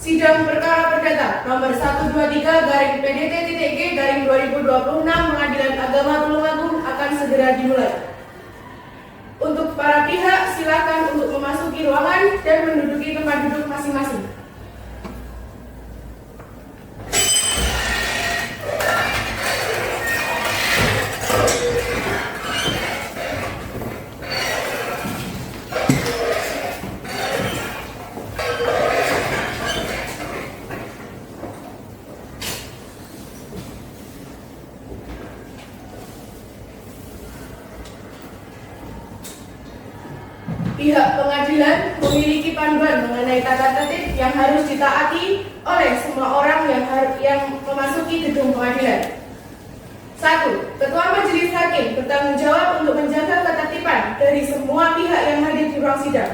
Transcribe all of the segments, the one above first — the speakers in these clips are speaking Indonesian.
Sidang perkara perdata nomor 123/PDT-G/2026 Pengadilan Agama Tulungagung akan segera dimulai. Untuk para pihak, silakan untuk memasuki ruangan dan menduduki tempat duduk masing-masing. Pihak pengadilan memiliki panduan mengenai tata tertib yang harus ditaati oleh semua orang yang memasuki gedung pengadilan. 1. Ketua Majelis Hakim bertanggung jawab untuk menjaga ketertiban dari semua pihak yang hadir di ruang sidang.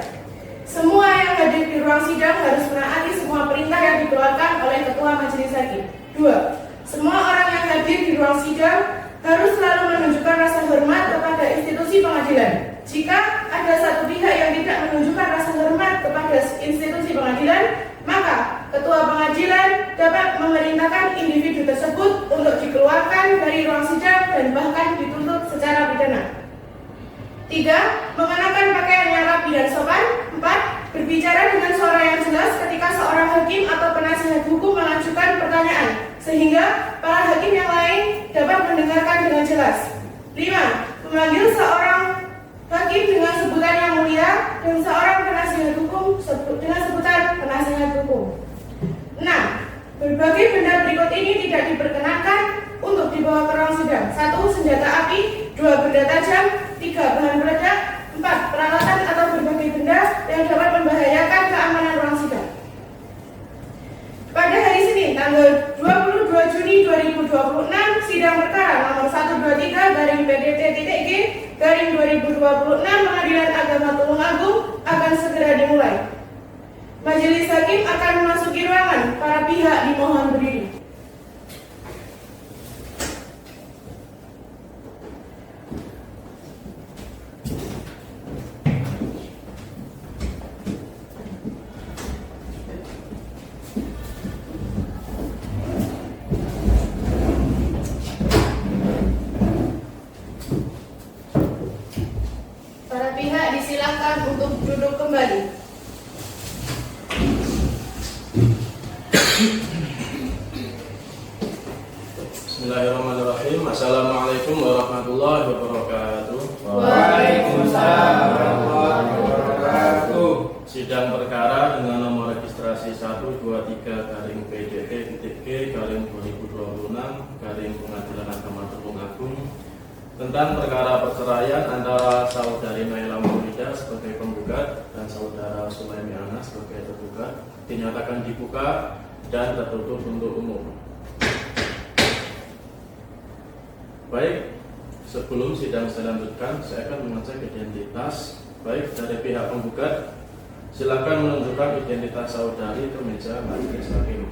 Semua yang hadir di ruang sidang harus menaati semua perintah yang dikeluarkan oleh Ketua Majelis Hakim. 2. Semua orang yang hadir di ruang sidang harus selalu menunjukkan rasa hormat kepada institusi pengadilan. Jika ada satu pihak yang tidak menunjukkan rasa hormat kepada institusi pengadilan, maka Ketua Pengadilan dapat memerintahkan individu tersebut untuk dikeluarkan dari ruang sidang dan bahkan dituntut secara pidana. 3. Mengenakan pakaian yang rapi dan sopan. 4. Berbicara dengan suara yang jelas ketika seorang hakim atau penasihat hukum mengajukan pertanyaan, sehingga para hakim yang lain dapat mendengarkan dengan jelas. 5. Memanggil seorang hakim dengan sebutan yang mulia dan seorang penasihat hukum dengan sebutan penasihat hukum. 6. Berbagai benda berikut ini tidak diperkenankan untuk dibawa ke ruang sidang. 1. Senjata api. 2. Benda tajam. 3. Bahan peledak. 4. Peralatan atau berbagai benda yang dapat membahayakan keamanan ruang sidang. Pada hari Senin, tanggal 22 Juni 2026, sidang perkara nomor 123/PDT-G/2026 Pengadilan Agama Tulungagung akan segera dimulai. Majelis Hakim akan memasuki ruangan. Para pihak dimohon berdiri. Para pihak disilakan untuk duduk kembali. Bismillahirrahmanirrahim. Assalamualaikum warahmatullahi wabarakatuh. Waalaikumsalam warahmatullahi wabarakatuh. Sidang perkara dengan nomor registrasi 123/PDT-G/2026 Pengadilan Agama Tulungagung tentang perkara perceraian antara saudari Naila Maulida sebagai penggugat dan saudara Sulaimi Anas sebagai tergugat dinyatakan dibuka dan tertutup untuk umum. Baik, sebelum sidang saya lanjutkan, saya akan mengecek identitas. Baik, dari pihak penggugat, silakan menunjukkan identitas saudari ke meja majelis hakim.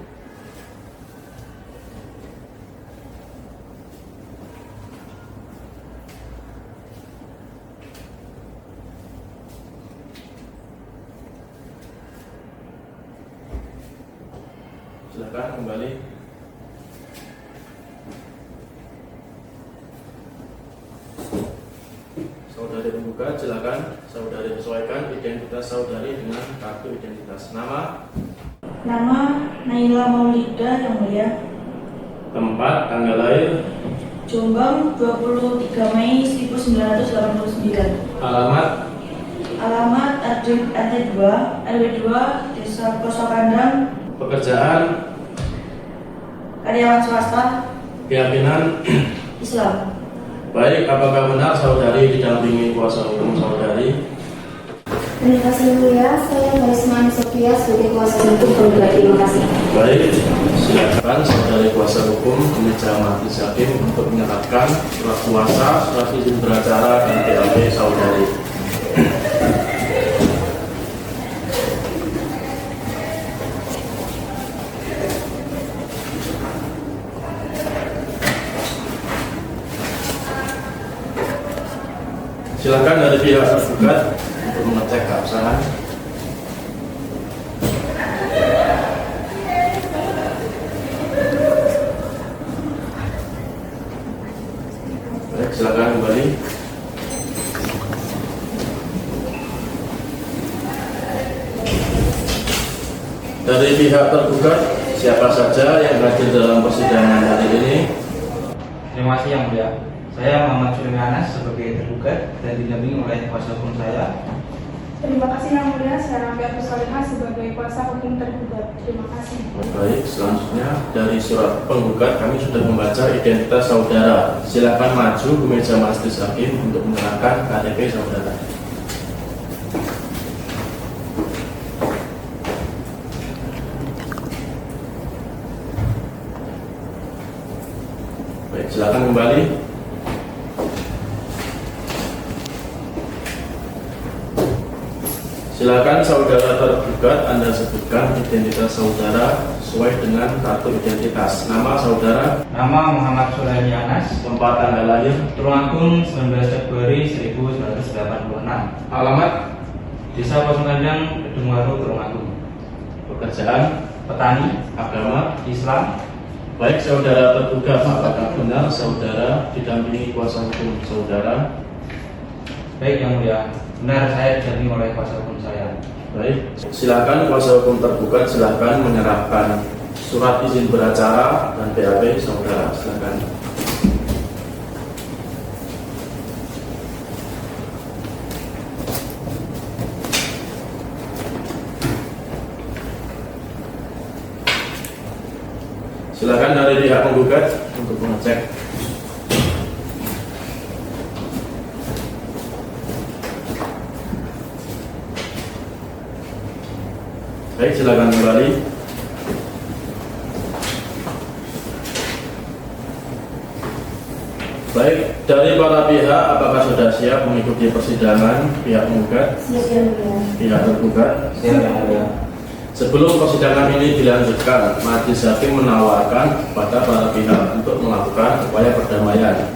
Silakan kembali. Saudari penggugat, silakan saudari sesuaikan identitas saudari dengan kartu identitas. Nama? Nama Naila Maulida yang mulia. Tempat, tanggal lahir? Jombang 23 Mei 1989. Alamat? Alamat RT 2 RW 2 Desa Kosokandang. Pekerjaan? Karyawan swasta. Keyakinan? Islam. Baik, apakah benar saudari didampingi kuasa hukum saudari? Terima kasih mulia, saya Marisman Sofia sebagai kuasa hukum penggugat. Terima kasih. Baik, silakan saudari kuasa hukum ke meja majelis hakim untuk menyerahkan surat kuasa, surat izin beracara dan BAP saudari. Silakan dari pihak tergugat untuk mengecek keabsahan. pihak tergugat, siapa saja yang hadir dalam persidangan hari ini? Terima kasih Yang Mulia. Saya Muhammad Sulaiman Anas sebagai tergugat dan didampingi oleh kuasa hukum saya. Terima kasih Yang Mulia, saya Rafiatul Salihah sebagai kuasa hukum tergugat. Terima kasih. Baik, selanjutnya dari surat penggugat kami sudah membaca identitas saudara. Silakan maju ke meja majelis hakim untuk menyerahkan KTP saudara. Baik, silakan kembali. Silakan saudara tergugat Anda sebutkan identitas saudara sesuai dengan kartu identitas. Nama saudara, Nama Muhammad Sulaiman Anas, tempat tanggal lahir, Tulungagung 19 Februari 1986. alamat, Desa Pasungkandang, Kedungwaru, Tulungagung. pekerjaan, Petani, agama. Islam. Baik saudara tergugat, apakah benar saudara didampingi kuasa hukum saudara? Baik Yang Mulia, benar saya didampingi oleh kuasa hukum saya. Baik, silakan kuasa hukum tergugat silakan menyerahkan surat izin beracara dan BAP saudara. Silakan. Silakan dari pihak penggugat untuk mengecek. Baik, silakan kembali. Baik, dari para pihak, apakah sudah siap mengikuti persidangan pihak penggugat, Siap Yang Mulia. pihak tergugat? Siap Yang Mulia. Sebelum persidangan ini dilanjutkan, majelis hakim menawarkan kepada para pihak untuk melakukan upaya perdamaian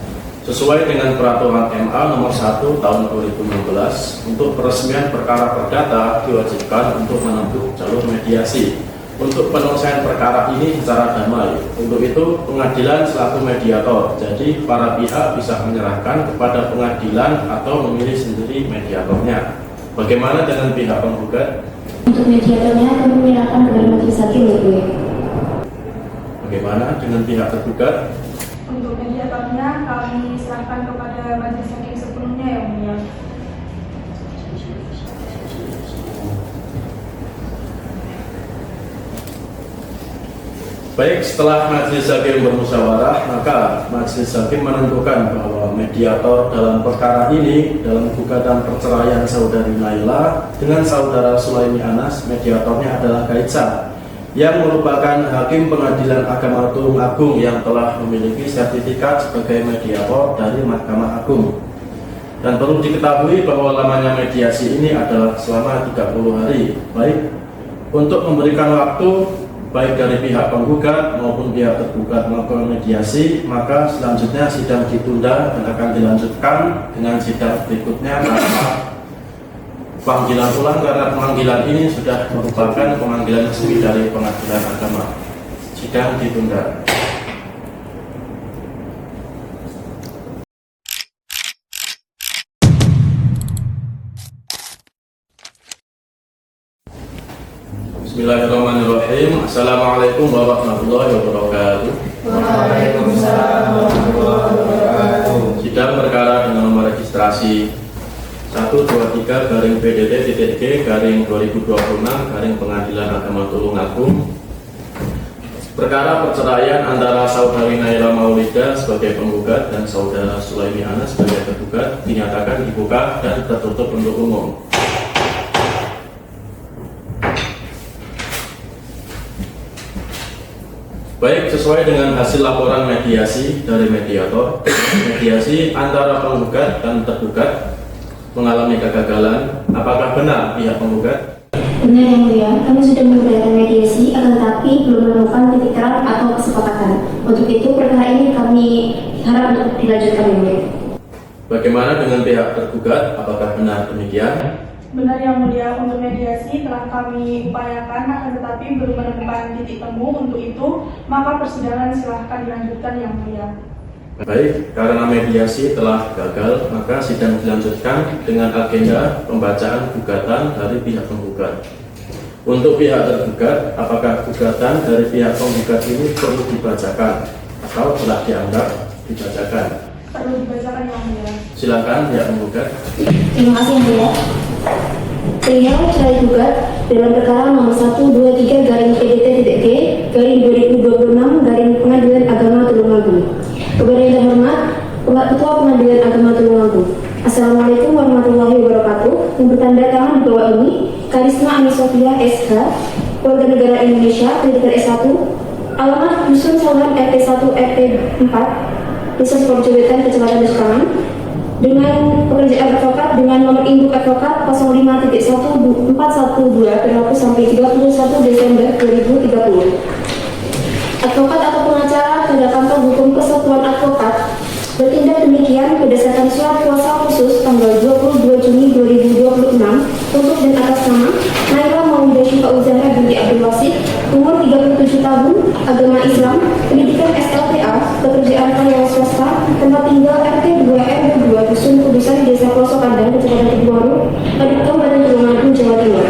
sesuai dengan peraturan MA nomor 1 tahun 2016 untuk peresmian perkara perdata diwajibkan untuk menempuh jalur mediasi untuk penyelesaian perkara ini secara damai. Untuk itu pengadilan selaku mediator, jadi para pihak bisa menyerahkan kepada pengadilan atau memilih sendiri mediatornya. Bagaimana dengan pihak penggugat? Untuk mediatornya kami menyerahkan kepada majelis hakim Yang Mulia. Bagaimana dengan pihak tergugat? Untuk mediatornya kami serahkan kepada majelis hakim sepenuhnya Yang Mulia. Baik, setelah majelis hakim bermusyawarah, maka majelis hakim menentukan bahwa mediator dalam perkara ini dalam gugatan perceraian saudari Naila dengan saudara Sulaimi Anas, mediatornya adalah Kaitsa yang merupakan hakim pengadilan agama Tulungagung yang telah memiliki sertifikat sebagai mediator dari Mahkamah Agung. Dan perlu diketahui bahwa lamanya mediasi ini adalah selama 30 hari. Baik, untuk memberikan waktu baik dari pihak penggugat maupun pihak tergugat melakukan mediasi, maka selanjutnya sidang ditunda dan akan dilanjutkan dengan sidang berikutnya tanpa panggilan ulang karena pemanggilan ini sudah merupakan pemanggilan resmi dari pengadilan agama. Sidang ditunda. Bismillahirrahmanirrahim. Assalamualaikum warahmatullahi wabarakatuh. Waalaikumsalam warahmatullahi wabarakatuh. Sidang perkara dengan nomor registrasi 123-PDT-G-2026 Pengadilan Agama Tulungagung. Perkara perceraian antara saudari Naila Maulida sebagai penggugat dan saudara Sulaimi Anas sebagai tergugat dinyatakan dibuka dan tertutup untuk umum. Baik, sesuai dengan hasil laporan mediasi dari mediator, mediasi antara penggugat dan tergugat mengalami kegagalan. Apakah benar pihak penggugat? Benar Yang Mulia, kami sudah mengadakan mediasi, akan tetapi belum menemukan titik terang atau kesepakatan. Untuk itu perkara ini kami harap untuk dilanjutkan Yang Mulia. Bagaimana dengan pihak tergugat? Apakah benar demikian? Benar Yang Mulia, untuk mediasi telah kami upayakan, akan tetapi belum menemukan titik temu. Untuk itu, maka persidangan silahkan dilanjutkan Yang Mulia. Baik, karena mediasi telah gagal, maka sidang dilanjutkan dengan agenda pembacaan gugatan dari pihak penggugat. Untuk pihak tergugat, apakah gugatan dari pihak penggugat ini perlu dibacakan atau telah dianggap dibacakan? Perlu dibacakan yang mulia. Silakan pihak penggugat. Terima kasih yang mulia. Perihal cerai gugat dalam perkara nomor 123 garing PDT.G garing 2026 garing Pengadilan Agama Tulungagung. Kepada yang terhormat Ketua Pengadilan Agama Tulungagung. Assalamualaikum warahmatullahi wabarakatuh. Yang bertanda tangan di bawah ini Karisma Ani Sofia SH, warga negara Indonesia, pendidikan S1, alamat Dusun Salam RT 1 RT 4, Desa Sukoharjo-Wetan, Kecamatan Besukangan, dengan pekerjaan advokat dengan nomor induk advokat 05.1412 berlaku sampai 31 Desember 2030. Advokat atau pengacara pada kantor hukum Kesatuan Advokat bertindak demikian berdasarkan surat kuasa khusus tanggal 22 Juni 2026 untuk dan atas nama Naila Maulidah Syifa Uzahra binti Abdul Wasid, umur 37 tahun, agama Islam, pendidikan SLTA, pekerjaan karyawan swasta, tempat tinggal RT 2 RW 2 Dusun Kudusan, Desa Pelosok Kandang, Kecamatan Kedungwaru, Kabupaten Tulungagung, Jawa Timur.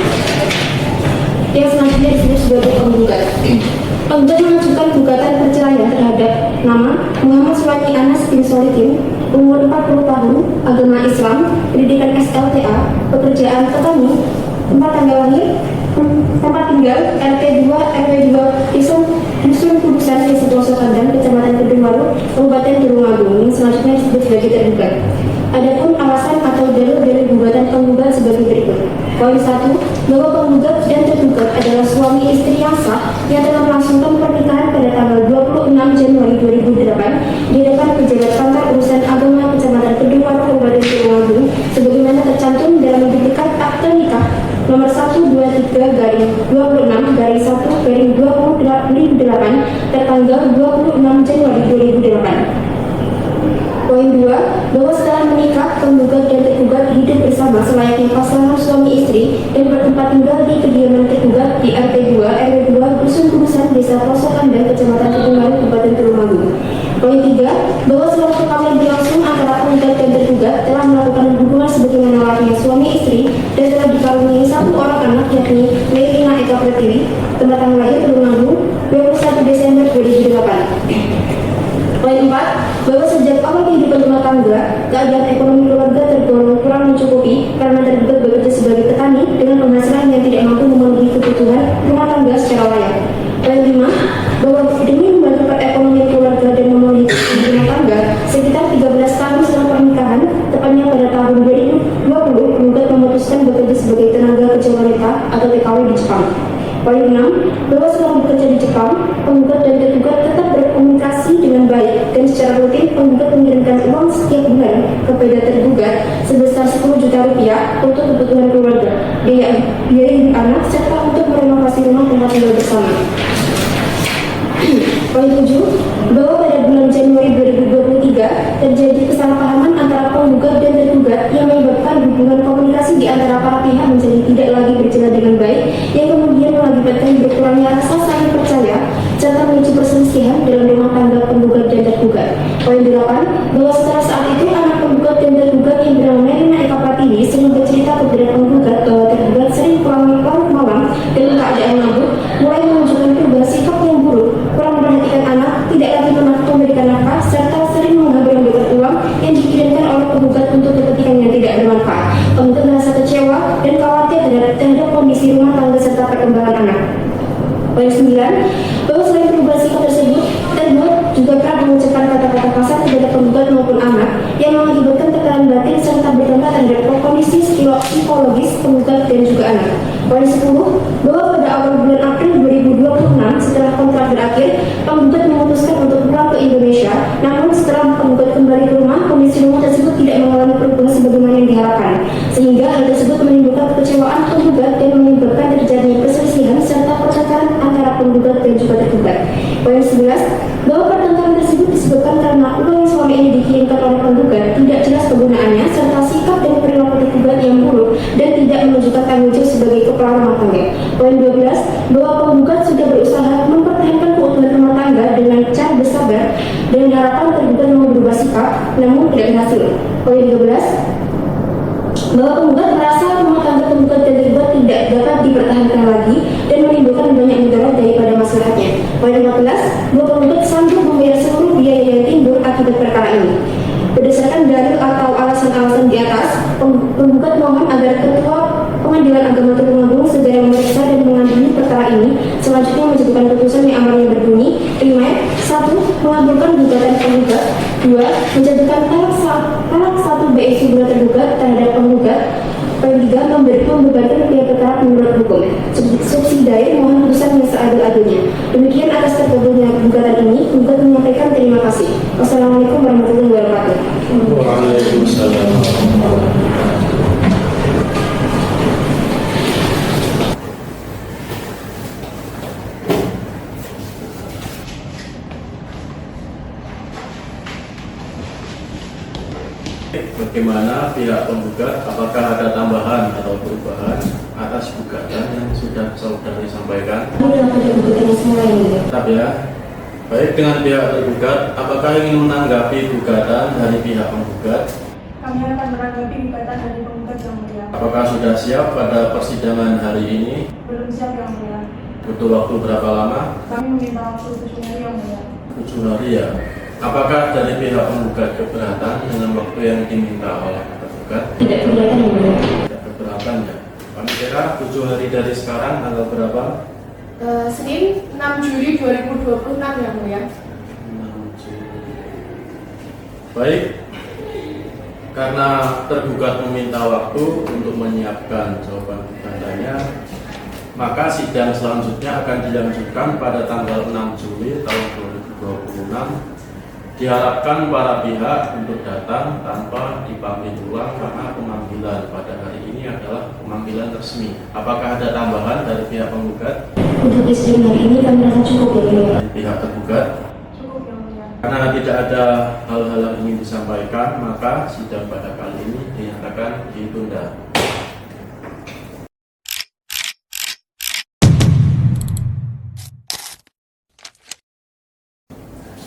Yang selanjutnya disebut sebagai penggugat. Penggugat mengajukan gugatan perceraian terhadap nama Muhammad Suwani Anas bin Solihin, umur 40 tahun, agama Islam, pendidikan SLTA, pekerjaan petani, tempat tanggal lahir, tempat tinggal RT 2 RW 2 Dusun Kudusan, Desa Pelosok Kandang, Kecamatan Kedungwaru, Kabupaten Tulungagung. Yang selanjutnya disebut sebagai tergugat. Adapun alasan atau dalil-dalil gugatan penggugat sebagai berikut. Poin 1, bahwa penggugat dan tergugat adalah suami istri yang sah yang telah melangsungkan pernikahan pada tanggal 26 Januari 2008 di depan pejabat kantor urusan agama Kecamatan Kedungwaru, Kabupaten Tulungagung, sebagaimana tercantum dalam duplikat akte nikah nomor 123 garing 26 garing 1 garing 2008 tertanggal 26 Januari 2008. Poin 2, bahwa setelah menikah, penggugat dan tergugat hidup bersama selayaknya pasangan suami istri dan bertempat tinggal di kediaman tergugat di RT 2 RW 2 Dusun Kudusan, Desa Pelosok Kandang, Kecamatan Kedungwaru, Kabupaten Tulungagung. Poin 3, bahwa setelah perkawinan berlangsung antara penggugat dan tergugat telah melakukan hubungan sebagaimana layaknya suami istri dan telah dikaruniai satu orang anak, yakni Melina Eka Pratiwi, tempat tanggal lahir Tulungagung 21 Desember 2008. Poin 4, bahwa sejak awal kehidupan rumah tangga, keadaan ekonomi keluarga tergolong kurang mencukupi karena tergugat bekerja sebagai petani dengan penghasilan yang tidak mampu memenuhi kebutuhan rumah tangga secara layak. Poin 5, bahwa demi membantu perekonomian keluarga dan memenuhi kebutuhan rumah tangga, sekitar 13 tahun setelah pernikahan, tepatnya pada tahun 2020, penggugat memutuskan bekerja sebagai tenaga kerja wanita atau TKW di Jepang. Poin 6, bahwa setelah bekerja di Jepang, penggugat dan tergugat tetap berkomunikasi dengan baik dan secara rutin penggugat mengirimkan uang setiap bulan kepada tergugat sebesar 10 juta rupiah untuk kebutuhan keluarga, biaya hidup anak, serta untuk merenovasi rumah tempat tinggal bersama. Poin 7, bahwa pada bulan Januari 2023 terjadi kesalahpahaman antara penggugat dan tergugat yang menyebabkan hubungan komunikasi di antara para pihak menjadi tidak lagi berjalan dengan baik, yang kemudian mengakibatkan berkurangnya rasa saling percaya serta memicu perselisihan dalam rumah tangga penggugat dan tergugat. Poin 8, bahwa setelah saat itu anak penggugat dan tergugat yang bernama Melina Eka Pratiwi sering bercerita kepada penggugat bahwa tergugat sering pulang malam dalam keadaan mabuk, mulai menunjukkan perubahan sikap yang buruk, kurang memperhatikan anak, tidak lagi memberikan nafkah, serta sering menghabiskan uang yang dikirimkan oleh penggugat untuk kepentingan yang tidak bermanfaat. Penggugat merasa kecewa dan khawatir terhadap kondisi rumah tangga serta perkembangan anak. Poin 9, bahwa selain perubahan sikap tersebut, tergugat juga kerap mengucapkan kata-kata kasar kepada penggugat maupun anak yang mengakibatkan tekanan batin serta berdampak terhadap kondisi psikologis penggugat dan juga anak. Poin 10, bahwa pada awal bulan April 2026 setelah kontrak berakhir, penggugat memutuskan untuk pulang ke Indonesia. Namun setelah penggugat kembali ke rumah, kondisi rumah tersebut tidak mengalami perubahan sebagaimana yang diharapkan, sehingga hal tersebut menimbulkan kekecewaan penggugat dan menyebabkan terjadinya perselisihan serta pertengkaran antara penggugat dan juga tergugat. Poin 11, bahwa pertengkaran tersebut disebabkan karena uang yang selama ini dikirimkan oleh penggugat tidak jelas penggunaannya serta sikap dan perilaku tergugat yang buruk dan tidak menunjukkan tanggung jawab sebagai kepala rumah tangga. Poin 12, bahwa penggugat sudah berusaha mempertahankan keutuhan rumah tangga dengan cara bersabar dan harapan tergugat mau berubah sikap, namun tidak berhasil. Poin 13, bahwa penggugat merasa rumah tangga penggugat dan tergugat tidak dapat dipertahankan lagi berikutnya. Poin 14, dua penggugat sanggup membayar seluruh biaya yang timbul akibat perkara ini. Berdasarkan dalil atau alasan-alasan di atas, penggugat mohon agar Ketua Pengadilan Agama Tulungagung segera memeriksa dan mengadili perkara ini. Selanjutnya menjatuhkan putusan yang amarnya berbunyi: primer, 1. Mengabulkan gugatan penggugat. 2. Menjatuhkan talak 1 BE figura tergugat terhadap penggugat. Poin 3. Membebankan pihak perkara menurut hukum. Subsidiary mohon putusan yang seadil-adilnya. Demikian atas terkabulnya gugatan ini, penggugat menyampaikan terima kasih. Wassalamualaikum warahmatullahi wabarakatuh. Waalaikumsalam. Bagaimana pihak penggugat, apakah ada tambahan atau perubahan atas gugatan yang sudah saudari sampaikan? Tetap ya. Baik, dengan pihak tergugat, apakah ingin menanggapi gugatan dari pihak penggugat? Kami akan menanggapi gugatan dari penggugat yang mulia. Apakah sudah siap pada persidangan hari ini? Belum siap yang mulia. Butuh waktu berapa lama? Kami meminta waktu 7 hari yang mulia. 7 hari ya. Apakah dari pihak penggugat keberatan dengan waktu yang diminta oleh tergugat? Tidak keberatan yang mulia. Tidak keberatan ya. Kami kira 7 hari dari sekarang tanggal berapa? Senin 6 Juli 2026 yang mulia. 6 Juli. Baik. Karena tergugat meminta waktu untuk menyiapkan jawaban gugatannya, maka sidang selanjutnya akan dilanjutkan pada tanggal 6 Juli tahun 2026. Diharapkan para pihak untuk datang tanpa dipanggil ulang karena pemanggilan pada hari ini adalah pemanggilan resmi. Apakah ada tambahan dari pihak penggugat? Untuk sidang hari ini kami rasa cukup ya mulia. Dari pihak tergugat? Cukup yang mulia. Karena tidak ada hal-hal yang ingin disampaikan, maka sidang pada kali ini dinyatakan ditunda.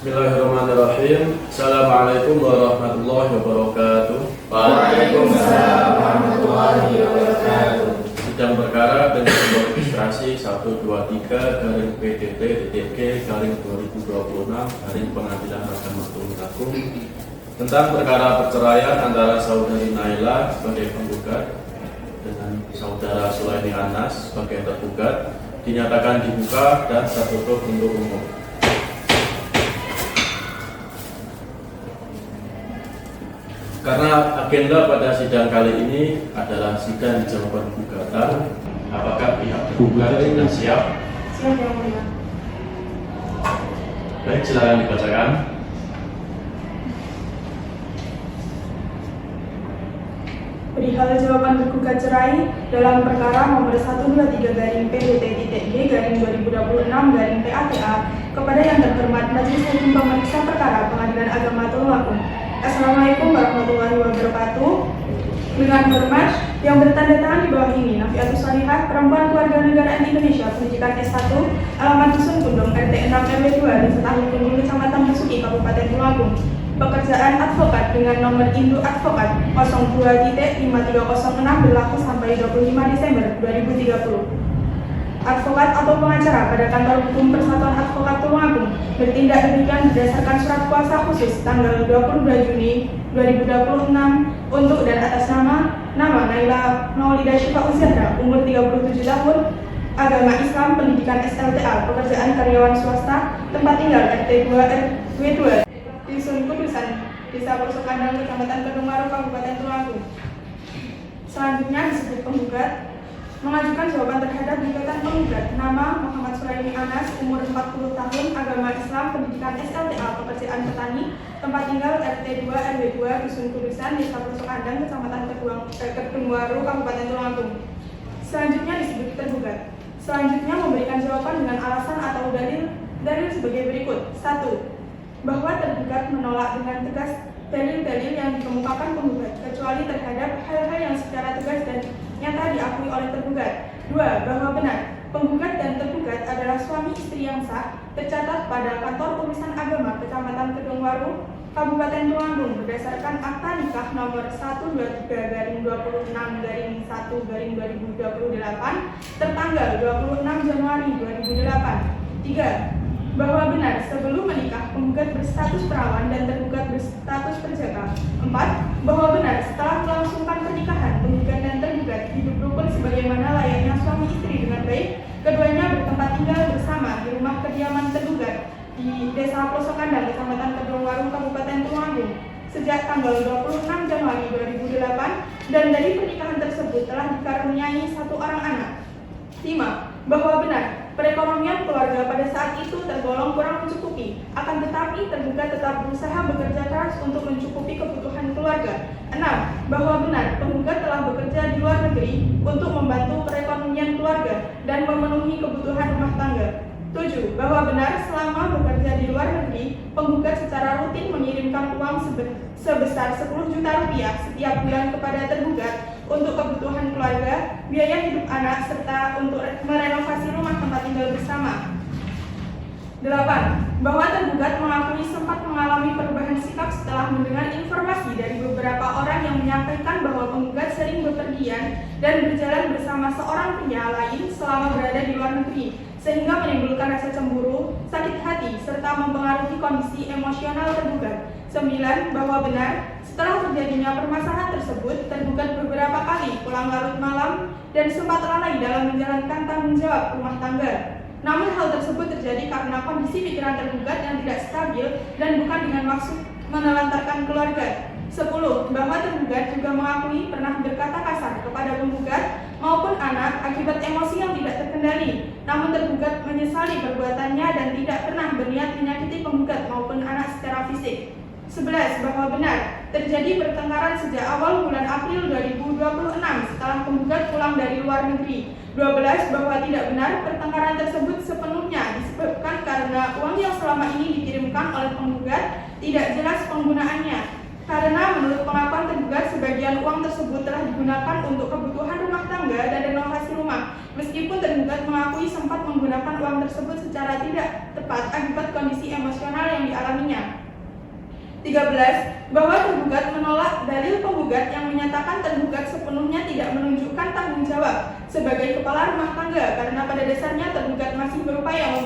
Bismillahirrahmanirrahim. Assalamualaikum warahmatullahi wabarakatuh. Waalaikumsalam warahmatullahi wabarakatuh. Sidang perkara dengan nomor registrasi 123-PDT-G/2026 Pengadilan Agama Tulungagung tentang perkara perceraian antara saudari Naila sebagai penggugat dengan saudara Sulaimi Anas sebagai tergugat dinyatakan dibuka dan tertutup untuk umum. Karena agenda pada sidang kali ini adalah sidang jawaban gugatan, apakah pihak tergugat sudah siap? Siap yang mulia. Baik, silakan dibacakan. Perihal jawaban tergugat cerai dalam perkara nomor 123-PDT-G/2026-PATA kepada yang terhormat Majelis Hakim Pemeriksa Perkara Pengadilan Agama Tulungagung. Assalamualaikum warahmatullahi wabarakatuh. Dengan hormat yang bertanda tangan di bawah ini, Nafiatus Salihah, perempuan keluarga negaraan Indonesia, pendidikan S1, alamat Dusun Gundung, RT 6 RW 2, Desa Tahu Gundung, Kecamatan Besuki, Kabupaten Tulungagung. Pekerjaan advokat dengan nomor induk advokat 02.5306 berlaku sampai 25 Desember 2030. Advokat atau pengacara pada Kantor Hukum Persatuan Advokat Tulungagung bertindak demikian berdasarkan surat kuasa khusus tanggal 22 Juni 2026 untuk dan atas nama Naila Maulida Syifa Uzahra, umur 37 tahun, agama Islam, pendidikan SLTA, pekerjaan karyawan swasta, tempat tinggal RT 2 RW 2, Dusun Kudusan, Desa Pelosok Kandang, Kecamatan Kedungwaru, Kabupaten Tulungagung. Selanjutnya disebut penggugat mengajukan jawaban terhadap gugatan penggugat nama Muhammad Sulaimi Anas, umur 40 tahun, agama Islam, pendidikan SLTA, pekerjaan petani, tempat tinggal RT 2 RW 2, Dusun Kudusan, Desa Pelosok Kandang, Kecamatan Kedungwaru, Kabupaten Tulungagung. Selanjutnya disebut tergugat. Selanjutnya memberikan jawaban dengan alasan atau dalil sebagai berikut. 1. Bahwa tergugat menolak dengan tegas dalil-dalil yang dikemukakan penggugat, kecuali terhadap hal-hal yang secara tegas dan nyata diakui oleh tergugat. 2. Bahwa benar, penggugat dan tergugat adalah suami istri yang sah, tercatat pada Kantor Urusan Agama Kecamatan Kedungwaru, Kabupaten Tulungagung berdasarkan akta nikah nomor 123/26/1/2028 tertanggal 26 Januari 2008. 3. Bahwa benar sebelum menikah penggugat berstatus perawan dan tergugat berstatus perjaka. 4. Bahwa benar setelah melangsungkan pernikahan penggugat dan tergugat hidup rukun sebagaimana layaknya suami istri dengan baik, keduanya bertempat tinggal bersama di rumah kediaman tergugat di Desa Pelosokandang, Kecamatan Kedungwarung, Kabupaten Tulungagung sejak tanggal 26 Januari 2008 dan dari pernikahan tersebut telah dikaruniai 1 orang anak. 5. Bahwa benar perekonomian keluarga pada saat itu tergolong kurang mencukupi, akan tetapi tergugat tetap berusaha bekerja keras untuk mencukupi kebutuhan keluarga. 6. Bahwa benar penggugat telah bekerja di luar negeri untuk membantu perekonomian keluarga dan memenuhi kebutuhan rumah tangga. 7. Bahwa benar selama bekerja di luar negeri, penggugat secara rutin mengirimkan uang sebesar 10 juta rupiah setiap bulan kepada tergugat untuk kebutuhan keluarga, biaya hidup anak, serta untuk merenovasi rumah tempat tinggal bersama. 8. Bahwa tergugat mengakui sempat mengalami perubahan sikap setelah mendengar informasi dari beberapa orang yang menyampaikan bahwa penggugat sering bepergian dan berjalan bersama seorang pria lain selama berada di luar negeri, sehingga menimbulkan rasa cemburu, sakit hati, serta mempengaruhi kondisi emosional tergugat. 9. Bahwa benar setelah terjadinya permasalahan tersebut, tergugat beberapa kali pulang larut malam dan sempat lalai dalam menjalankan tanggung jawab rumah tangga. Namun hal tersebut terjadi karena kondisi pikiran tergugat yang tidak stabil dan bukan dengan maksud menelantarkan keluarga. 10. Bahwa tergugat juga mengakui pernah berkata kasar kepada penggugat maupun anak akibat emosi yang tidak terkendali. Namun tergugat menyesali perbuatannya dan tidak pernah berniat menyakiti penggugat maupun anak secara fisik. 11. Bahwa benar terjadi pertengkaran sejak awal bulan April 2026 setelah penggugat pulang dari luar negeri. 12. Bahwa tidak benar pertengkaran tersebut sepenuhnya disebabkan karena uang yang selama ini dikirimkan oleh penggugat tidak jelas penggunaannya. Karena menurut pengakuan tergugat, sebagian uang tersebut telah digunakan untuk kebutuhan rumah tangga dan renovasi rumah, meskipun tergugat mengakui sempat menggunakan uang tersebut secara tidak tepat akibat kondisi emosional yang dialaminya. 13. Bahwa tergugat menolak dalil penggugat yang menyatakan tergugat sepenuhnya tidak menunjukkan tanggung jawab sebagai kepala rumah tangga karena pada dasarnya tergugat masih berupaya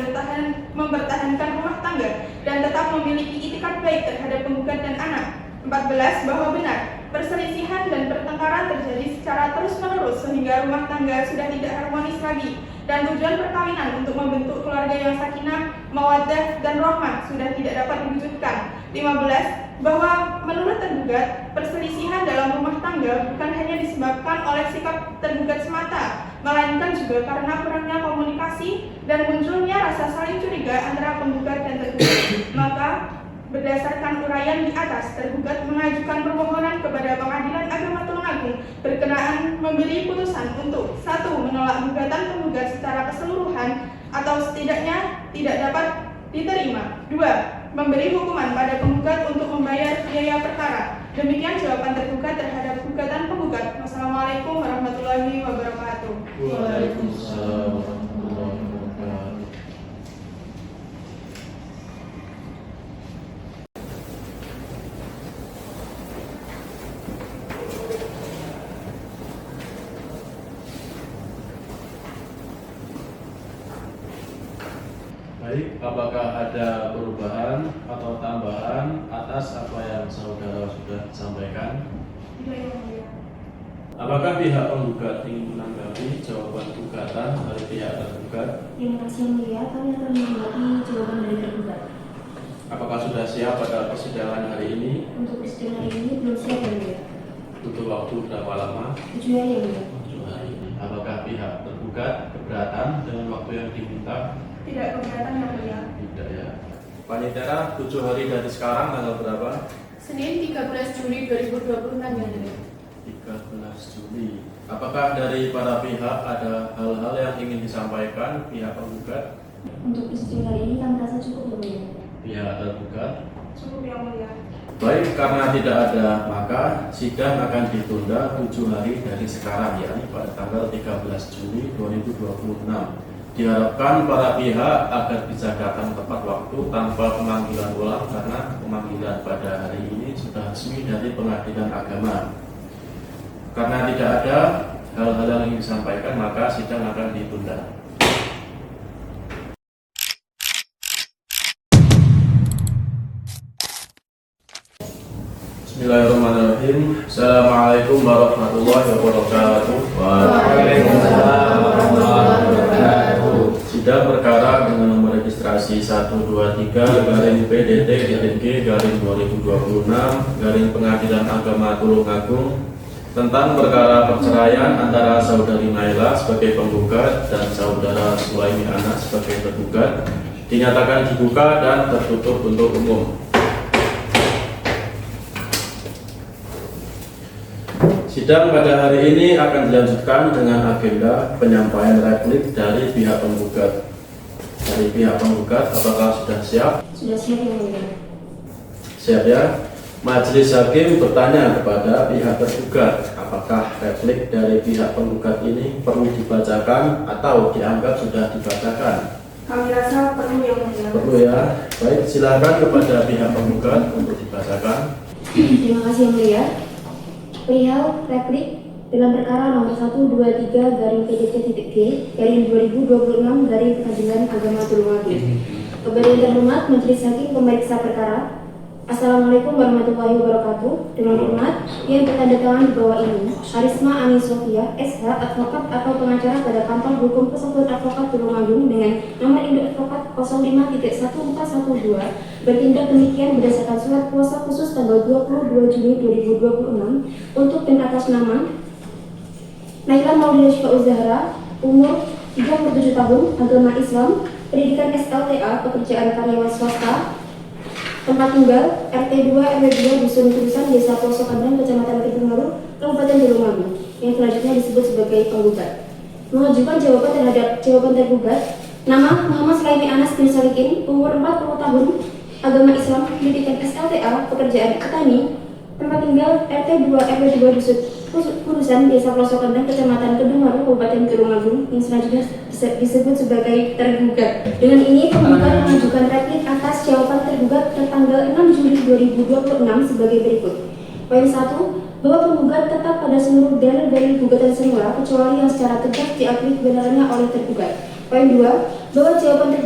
mempertahankan rumah tangga dan tetap memiliki itikat baik terhadap penggugat dan anak. 14. Bahwa benar perselisihan dan pertengkaran terjadi secara terus-menerus sehingga rumah tangga sudah tidak harmonis lagi dan tujuan perkawinan untuk membentuk keluarga yang sakinah, mawaddah, dan rahmah sudah tidak dapat diwujudkan. 15. Bahwa menurut tergugat, perselisihan dalam rumah tangga bukan hanya disebabkan oleh sikap tergugat semata, melainkan juga karena kurangnya komunikasi dan munculnya rasa saling curiga antara penggugat dan tergugat. Maka berdasarkan uraian di atas, tergugat mengajukan permohonan kepada Pengadilan Agama Tulungagung berkenaan memberi putusan untuk 1. Menolak gugatan penggugat secara keseluruhan atau setidaknya tidak dapat diterima. 2. Memberi hukuman pada penggugat untuk membayar biaya perkara. Demikian jawaban tergugat terhadap gugatan penggugat. Wassalamualaikum warahmatullahi wabarakatuh. Waalaikumsalam warahmatullahi wabarakatuh. Baik, apakah ada perubahan atau tambahan atas apa yang saudara sudah sampaikan? Tidak, Yang Mulia. Apakah pihak penggugat ingin menanggapi jawaban gugatan dari pihak tergugat? Terima kasih Yang Mulia, kami akan menanggapi jawaban dari tergugat. Apakah sudah siap pada persidangan hari ini? Untuk persidangan hari ini belum siap Yang Mulia. Butuh waktu berapa lama? 7 hari Yang Mulia. 7 hari. Apakah pihak tergugat keberatan dengan waktu yang diminta? Tidak keberatan Yang Mulia. Tidak ya. Panitera, 7 hari dari sekarang tanggal berapa? Senin 13 Juli 2026 Yang Mulia. 13 Juli. Apakah dari para pihak ada hal-hal yang ingin disampaikan pihak penggugat? Untuk persidangan hari ini kami rasa cukup Yang Mulia. Pihak tergugat? Cukup Yang Mulia. Baik, karena tidak ada maka sidang akan ditunda 7 hari dari sekarang, yakni pada tanggal 13 Juli 2026. Diharapkan para pihak agar bisa datang tepat waktu tanpa pemanggilan ulang karena pemanggilan pada hari ini sudah resmi dari Pengadilan Agama. Karena tidak ada hal-hal yang ingin disampaikan, maka sidang akan ditunda. Bismillahirrahmanirrahim. Assalamualaikum warahmatullahi wabarakatuh. Waalaikumsalam warahmatullahi wabarakatuh. Sidang perkara dengan nomor registrasi 123 garing PDT-G garing 2026 garing Pengadilan Agama Tulungagung tentang perkara perceraian antara saudari Naila sebagai penggugat dan saudara Sulaimi Anas sebagai tergugat dinyatakan dibuka dan tertutup untuk umum. Sidang pada hari ini akan dilanjutkan dengan agenda penyampaian replik dari pihak penggugat. Dari pihak penggugat, apakah sudah siap? Sudah siap yang mulia. Siap ya. Majelis Hakim bertanya kepada pihak tergugat, apakah replik dari pihak penggugat ini perlu dibacakan atau dianggap sudah dibacakan? Kami rasa perlu yang mulia. Perlu ya. Baik, silakan kepada pihak penggugat untuk dibacakan. Terima kasih yang mulia. Perihal replik dalam perkara nomor 123 garing PDT-G garing 2026 garing Pengadilan Agama Tulungagung. Kepada yang terhormat Majelis Hakim Pemeriksa Perkara, Assalamualaikum warahmatullahi wabarakatuh. Dengan hormat yang bertanda tangan di bawah ini, Arisma Ani Sofia, SH, advokat atau pengacara pada Kantor Hukum Persatuan Advokat Tulungagung dengan nomor induk advokat 05.1412 bertindak demikian berdasarkan surat kuasa khusus tanggal 22 Juni 2026 untuk dan atas nama Naila Maulidah Syifa'uz Zahra, umur 37 tahun, agama Islam, pendidikan SLTA, pekerjaan karyawan swasta, tempat tinggal RT 2 RW 2 Dusun Kurusan, Desa Pelosok Kandang, Kecamatan Kedungwaru, Kabupaten Tulungagung, yang selanjutnya disebut sebagai penggugat. Mengajukan jawaban terhadap jawaban tergugat. Nama Muhammad Sulaimi Anas bin Salikin, umur 40 tahun, agama Islam, pendidikan SLTA, pekerjaan petani, tempat tinggal RT 2 RW 2 Dusun Kurusan, Desa Pelosok Kandang, Kecamatan Kedungwaru, Kabupaten Tulungagung, yang selanjutnya disebut sebagai tergugat. Dengan ini, penggugat mengajukan replik atas jawaban tergugat tertanggal 6 Juli 2026 sebagai berikut. Poin 1, bahwa penggugat tetap pada seluruh dalil dari gugatan semula kecuali yang secara tegas diakui kebenarannya oleh tergugat. Poin 2, bahwa jawaban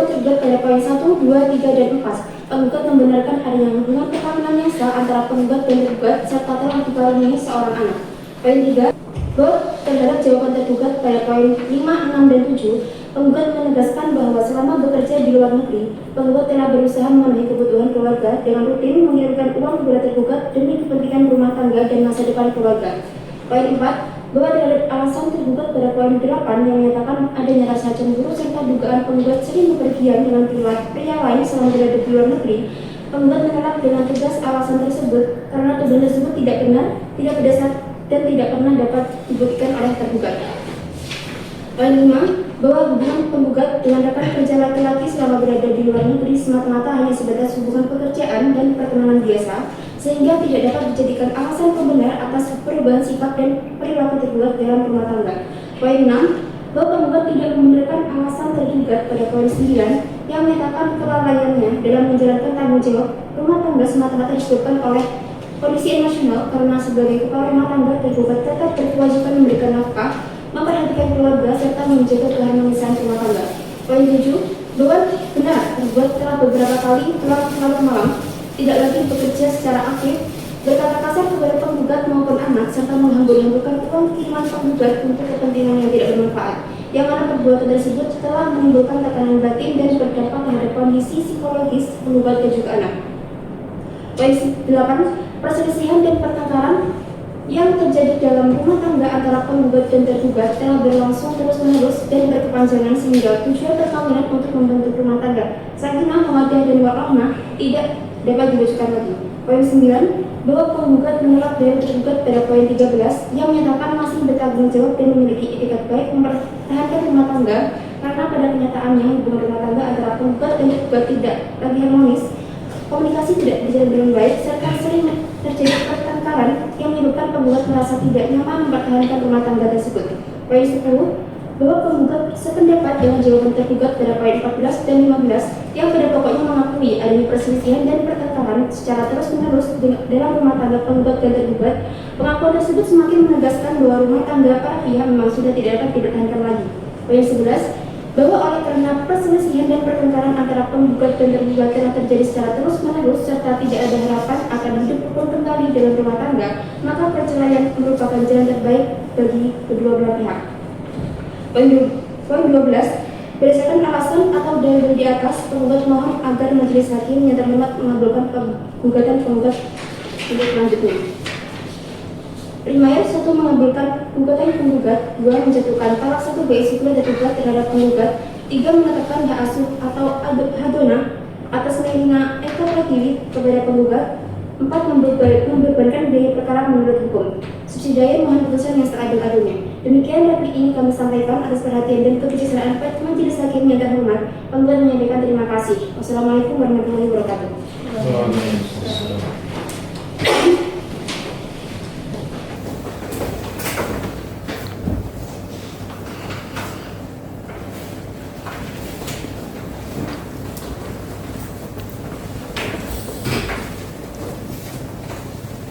tergugat pada poin 1, 2, 3, dan 4 penggugat membenarkan adanya hubungan perkawinan yang sah antara penggugat dan tergugat serta telah dikaruniai seorang anak. Poin 3, bahwa terhadap jawaban tergugat pada poin 5, 6, dan 7 penggugat menegaskan bahwa selama bekerja di luar negeri, penggugat telah berusaha memenuhi kebutuhan keluarga dengan rutin mengirimkan uang kepada tergugat demi kepentingan rumah tangga dan masa depan keluarga. Poin 4, bahwa terhadap alasan tergugat pada poin 8 yang menyatakan adanya rasa cemburu serta dugaan penggugat sering bepergian dengan pria lain selama berada di luar negeri, penggugat menolak dengan tegas alasan tersebut karena tuduhan tersebut tidak benar, tidak berdasar, dan tidak pernah dapat dibuktikan oleh tergugat. Poin 5, bahwa hubungan penggugat dengan rekan kerja laki-laki selama berada di luar negeri semata-mata hanya sebatas hubungan pekerjaan dan pertemanan biasa, sehingga tidak dapat dijadikan alasan pembenar atas perubahan sikap dan perilaku tergugat dalam rumah tangga. Poin 6, bahwa penggugat tidak membenarkan alasan tergugat pada poin 9 yang menyatakan kelalaiannya dalam menjalankan tanggung jawab rumah tangga semata-mata disebabkan oleh kondisi emosional karena sebagai kepala rumah tangga tergugat tetap berkewajiban memberikan nafkah, memperhatikan keluarga, serta menjaga keharmonisan rumah tangga. Poin 7, bahwa benar tergugat telah beberapa kali pulang malam, tidak lagi bekerja secara aktif, berkata kasar kepada penggugat maupun anak, serta menghambur-hamburkan uang kiriman penggugat untuk kepentingan yang tidak bermanfaat, yang mana perbuatan tersebut telah menimbulkan tekanan batin dan berdampak terhadap kondisi psikologis penggugat dan juga anak. Poin 8, perselisihan dan pertengkaran yang terjadi dalam rumah tangga antara penggugat dan tergugat telah berlangsung terus-menerus dan berkepanjangan sehingga tujuan perkawinan untuk membentuk rumah tangga sakinah, mawaddah, dan warahmah tidak dapat diwujudkan lagi. Poin 9, bahwa penggugat menolak dari tergugat pada poin 13 yang menyatakan masih bertanggung jawab dan memiliki etikat baik mempertahankan rumah tangga karena pada kenyataannya hubungan rumah tangga antara penggugat dan tergugat tidak lagi harmonis, komunikasi tidak berjalan dengan baik, serta sering terjadi pertengkaran yang menyebabkan penggugat merasa tidak nyaman mempertahankan rumah tangga tersebut. Poin 10, bahwa penggugat sependapat dengan jawaban tergugat pada poin 14 dan 15 yang pada pokoknya mengakui adanya perselisihan dan pertengkaran secara terus-menerus dalam rumah tangga penggugat dan tergugat. Pengakuan tersebut semakin menegaskan bahwa rumah tangga para pihak memang sudah tidak dapat dipertahankan lagi. Poin 11, bahwa oleh karena perselisihan dan pertengkaran antara penggugat dan tergugat telah terjadi secara terus-menerus serta tidak ada harapan akan hidup rukun kembali dalam rumah tangga, maka perceraian merupakan jalan terbaik bagi kedua belah pihak. Poin 12. Berdasarkan alasan atau dalil di atas, penggugat mohon agar majelis hakim yang terhormat mengabulkan gugatan penggugat untuk selanjutnya. Primair 1 mengabulkan gugatan penggugat, 2 menjatuhkan talak 1 beksekutif tergugat terhadap penggugat, 3 menetapkan hak asuh atau hadona atas Melina Eka Pratiwi kepada penggugat, 4 membebankan biaya perkara menurut hukum. Subsidiary mohon putusan yang seadil-adilnya. Demikian replik ini kami sampaikan atas perhatian dan kebijaksanaan majelis hakim yang terhormat. Penggugat menyampaikan terima kasih. Wassalamualaikum warahmatullahi wabarakatuh.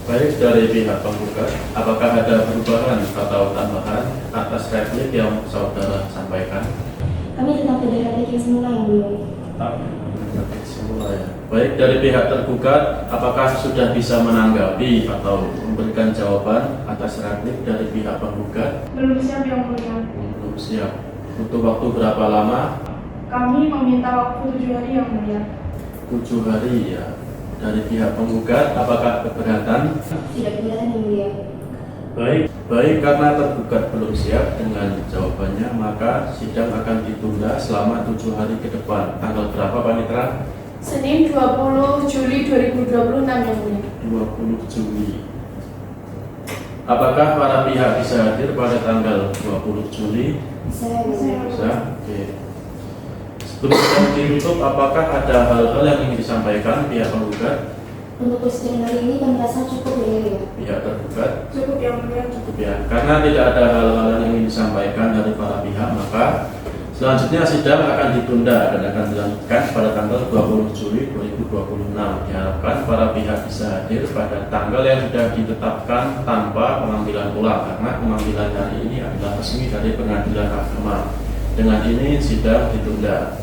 Baik, dari pihak penggugat, apakah ada perubahan atau tambahan atas replik yang saudara sampaikan? Kami tetap pada replik yang semula yang mulia. Replik semula ya. Baik, dari pihak tergugat, apakah sudah bisa menanggapi atau memberikan jawaban atas replik dari pihak penggugat? Belum siap yang mulia. Belum siap. Butuh waktu berapa lama? Kami meminta waktu 7 hari yang mulia. 7 hari ya. Dari pihak penggugat, apakah keberatan? Tidak keberatan yang mulia. Baik, karena tergugat belum siap dengan jawabannya, maka sidang akan ditunda selama 7 hari ke depan. Tanggal berapa, Panitera? Senin 20 Juli 2026 yang mulia. 20 Juli. Apakah para pihak bisa hadir pada tanggal 20 Juli? Bisa. Bisa? Oke. Sebelum sidang ditutup, apakah ada hal-hal yang ingin disampaikan pihak penggugat? Untuk persidangan hari ini kami rasa cukup ya. Pihak tergugat? Cukup yang mulia. Cukup ya. Karena tidak ada hal-hal yang ingin disampaikan dari para pihak, maka selanjutnya sidang akan ditunda dan akan dilanjutkan pada tanggal 20 Juli 2026. Diharapkan para pihak bisa hadir pada tanggal yang sudah ditetapkan tanpa pemanggilan ulang, karena pemanggilan hari ini adalah resmi dari Pengadilan Agama. Dengan ini sidang ditunda.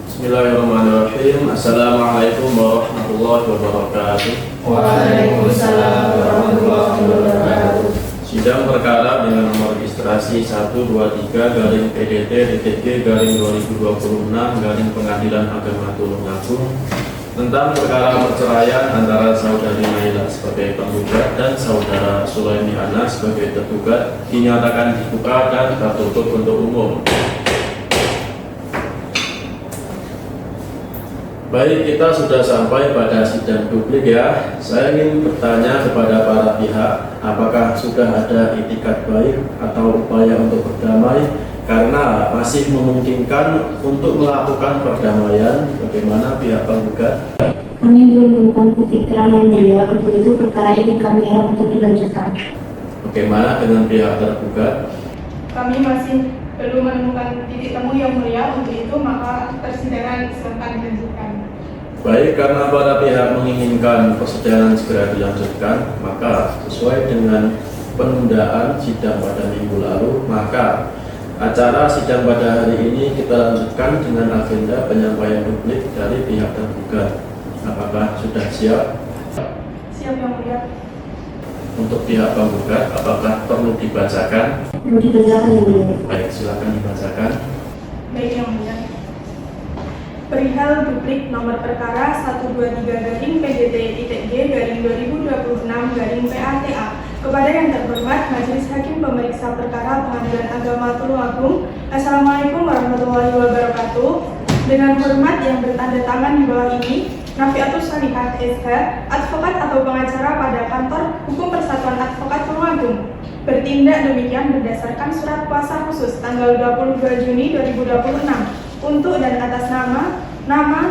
Bismillahirrahmanirrahim. Assalamualaikum warahmatullahi wabarakatuh. Waalaikumsalam warahmatullahi wabarakatuh. Sidang perkara dengan nomor registrasi 123-PDT-G-2026 Pengadilan Agama Tulungagung tentang perkara perceraian antara saudari Naila sebagai penggugat dan saudara Sulaimi Anas sebagai tergugat dinyatakan dibuka dan tertutup untuk umum. Baik, kita sudah sampai pada sidang publik ya. Saya ingin bertanya kepada para pihak, apakah sudah ada itikat baik atau upaya untuk berdamai, karena masih memungkinkan untuk melakukan perdamaian. Bagaimana pihak penggugat? Kami belum menemukan bukti terang yang mulia, untuk itu perkara ini kami harap untuk dilanjutkan. Bagaimana dengan pihak tergugat? Kami masih belum menemukan titik temu yang mulia, untuk itu maka persidangan silakan dilanjutkan. Baik, karena para pihak menginginkan persidangan segera dilanjutkan, maka sesuai dengan penundaan sidang pada minggu lalu, maka acara sidang pada hari ini kita lanjutkan dengan agenda penyampaian publik dari pihak tergugat. Apakah sudah siap? Siap yang mulia. Untuk pihak penggugat, apakah perlu dibacakan? Perlu dibacakan yang mulia. Baik, silakan dibacakan. Baik yang mulia. Perihal duplik nomor perkara 123-PDT-G-2026-PATA kepada yang terhormat Majelis Hakim Pemeriksa Perkara Pengadilan Agama Tulungagung. Assalamualaikum warahmatullahi wabarakatuh. Dengan hormat yang bertanda tangan di bawah ini, Nafiatus Salihah SH, advokat atau pengacara pada Kantor Hukum Persatuan Advokat Tulungagung, bertindak demikian berdasarkan surat kuasa khusus tanggal 22 Juni 2026 untuk dan atas nama